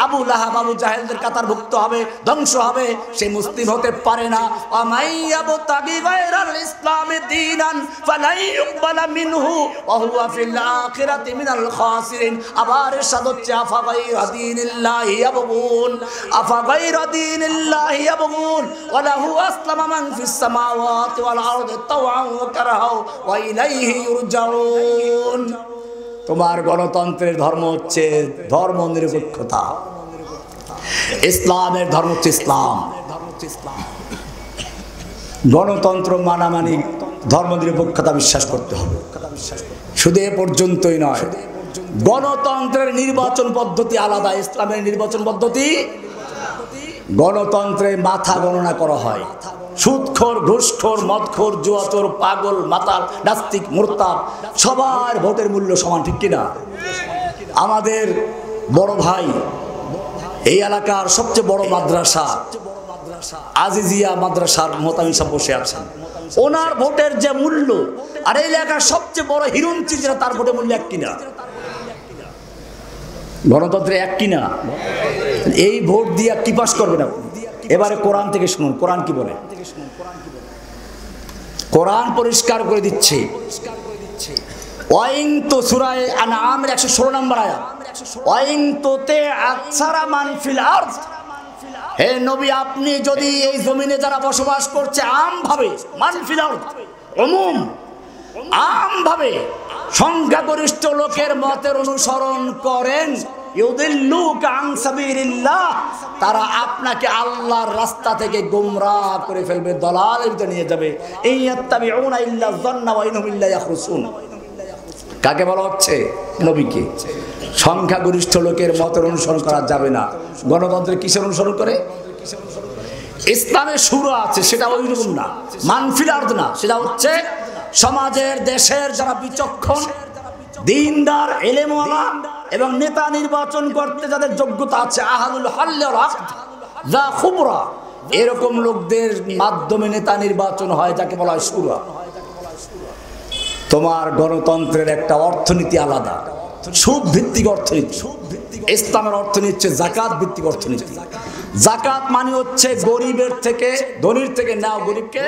আবু লাহাব, আবু জাহেলদের কাতারভুক্ত হবে, ধ্বংস হবে, সে মুসলিম হতে পারে না। আমাইয়াবতাগি গায়রাল ইসলামি দীনান ফালা ইউকবালা মিনহু ওয়া হুয়া ফিল আখিরাতি মিনাল খাসিরিন। আবার ইরশাদ হচ্ছে, আফা গায়রা দীনিল্লাহি ইয়াবগুন আফা গায়রা দীনিল্লাহি ইয়াবগুন ওয়া লাহু আসলামা মান ফিস সামাওয়াতি ওয়াল আরদি তাওআন ওয়া কারহাও ওয়া ইলাইহি ইরজাউন। তোমার গণতন্ত্রের ধর্ম হচ্ছে ধর্ম নিরপেক্ষতা। ইসলামের ধর্ম হচ্ছে ইসলাম। গণতন্ত্র মানামানি, ধর্ম নিরপেক্ষতা বিশ্বাস করতে হবে। শুধু এ পর্যন্তই নয়, গণতন্ত্রের নির্বাচন পদ্ধতি আলাদা, ইসলামের নির্বাচন পদ্ধতি। গণতন্ত্রে মাথা গণনা করা হয়, সুদখোর, ঘুষখোর, মদখোর, জুয়াচোর, পাগল, মাতাল, নাস্তিক, মুরতাদ সবার ভোটের মূল্য সমান, ঠিক কিনা? আমাদের বড় ভাই এই এলাকার সবচেয়ে বড় মাদ্রাসা আজিজিয়া মাদ্রাসার মোহতামিম সাহেব বসে আছেন, ওনার ভোটের যে মূল্য আর এই এলাকার সবচেয়ে বড় হিরুন চিত্রা তার ভোটের মূল্য এক কিনা? গণতন্ত্রে এক কিনা? এই ভোট দিয়ে কি পাস করবে না? এবারে কোরআন থেকে শুনুন, কোরআন কি বলে। কোরআন পরিষ্কার করে দিচ্ছে, ওয়াইন তো সূরা আনআমের 116 নম্বর আয়াত, ওয়াইন তুতি আকসারা মান ফিল আরদ, হে নবী আপনি যদি এই জমিনে যারা বসবাস করছে আমভাবে, মান ফিল আরদ উমুম, আমভাবে সংখ্যাগরিষ্ঠ লোকের মতের অনুসরণ করেন, ইউদিল্লুকা আন সাবিলিল্লাহ, তারা আপনাকে আল্লাহর রাস্তা থেকে গোমরাহ করে ফেলবে, দলালের ভিতরে নিয়ে যাবে। ইয়াত্তাবিউনা ইল্লা যান্না ওয়া ইনহুম ইল্লা ইয়াখরুসুন। কাকে বলা হচ্ছে? নবীকে। সংখ্যাগরিষ্ঠ লোকের মতের অনুসরণ করা যাবে না। গণতন্ত্রে কিসের অনুসরণ করে? ইসলামের শুরা আছে, সেটা ওই রকম না, মানফিল আরদ না, সেটা হচ্ছে সমাজের দেশের যারা বিচক্ষণ, দিনদার, এলেমওয়ালা এবং নেতা নির্বাচন করতে যাদের যোগ্যতা আছে, আহলুল হল ওয়াল আকদ, যা খুবরা, এরকম লোকদের মাধ্যমে নেতা নির্বাচন হয়, যাকে বলা হয় শুরা। তোমার গণতন্ত্রের একটা অর্থনীতি আলাদা, সুদ ভিত্তিক অর্থনীতি। ইসলামের অর্থনীতি হচ্ছে যাকাত ভিত্তিক অর্থনীতি। যাকাত মানে হচ্ছে গরিবের থেকে, ধনীর থেকে নাও, গরিবকে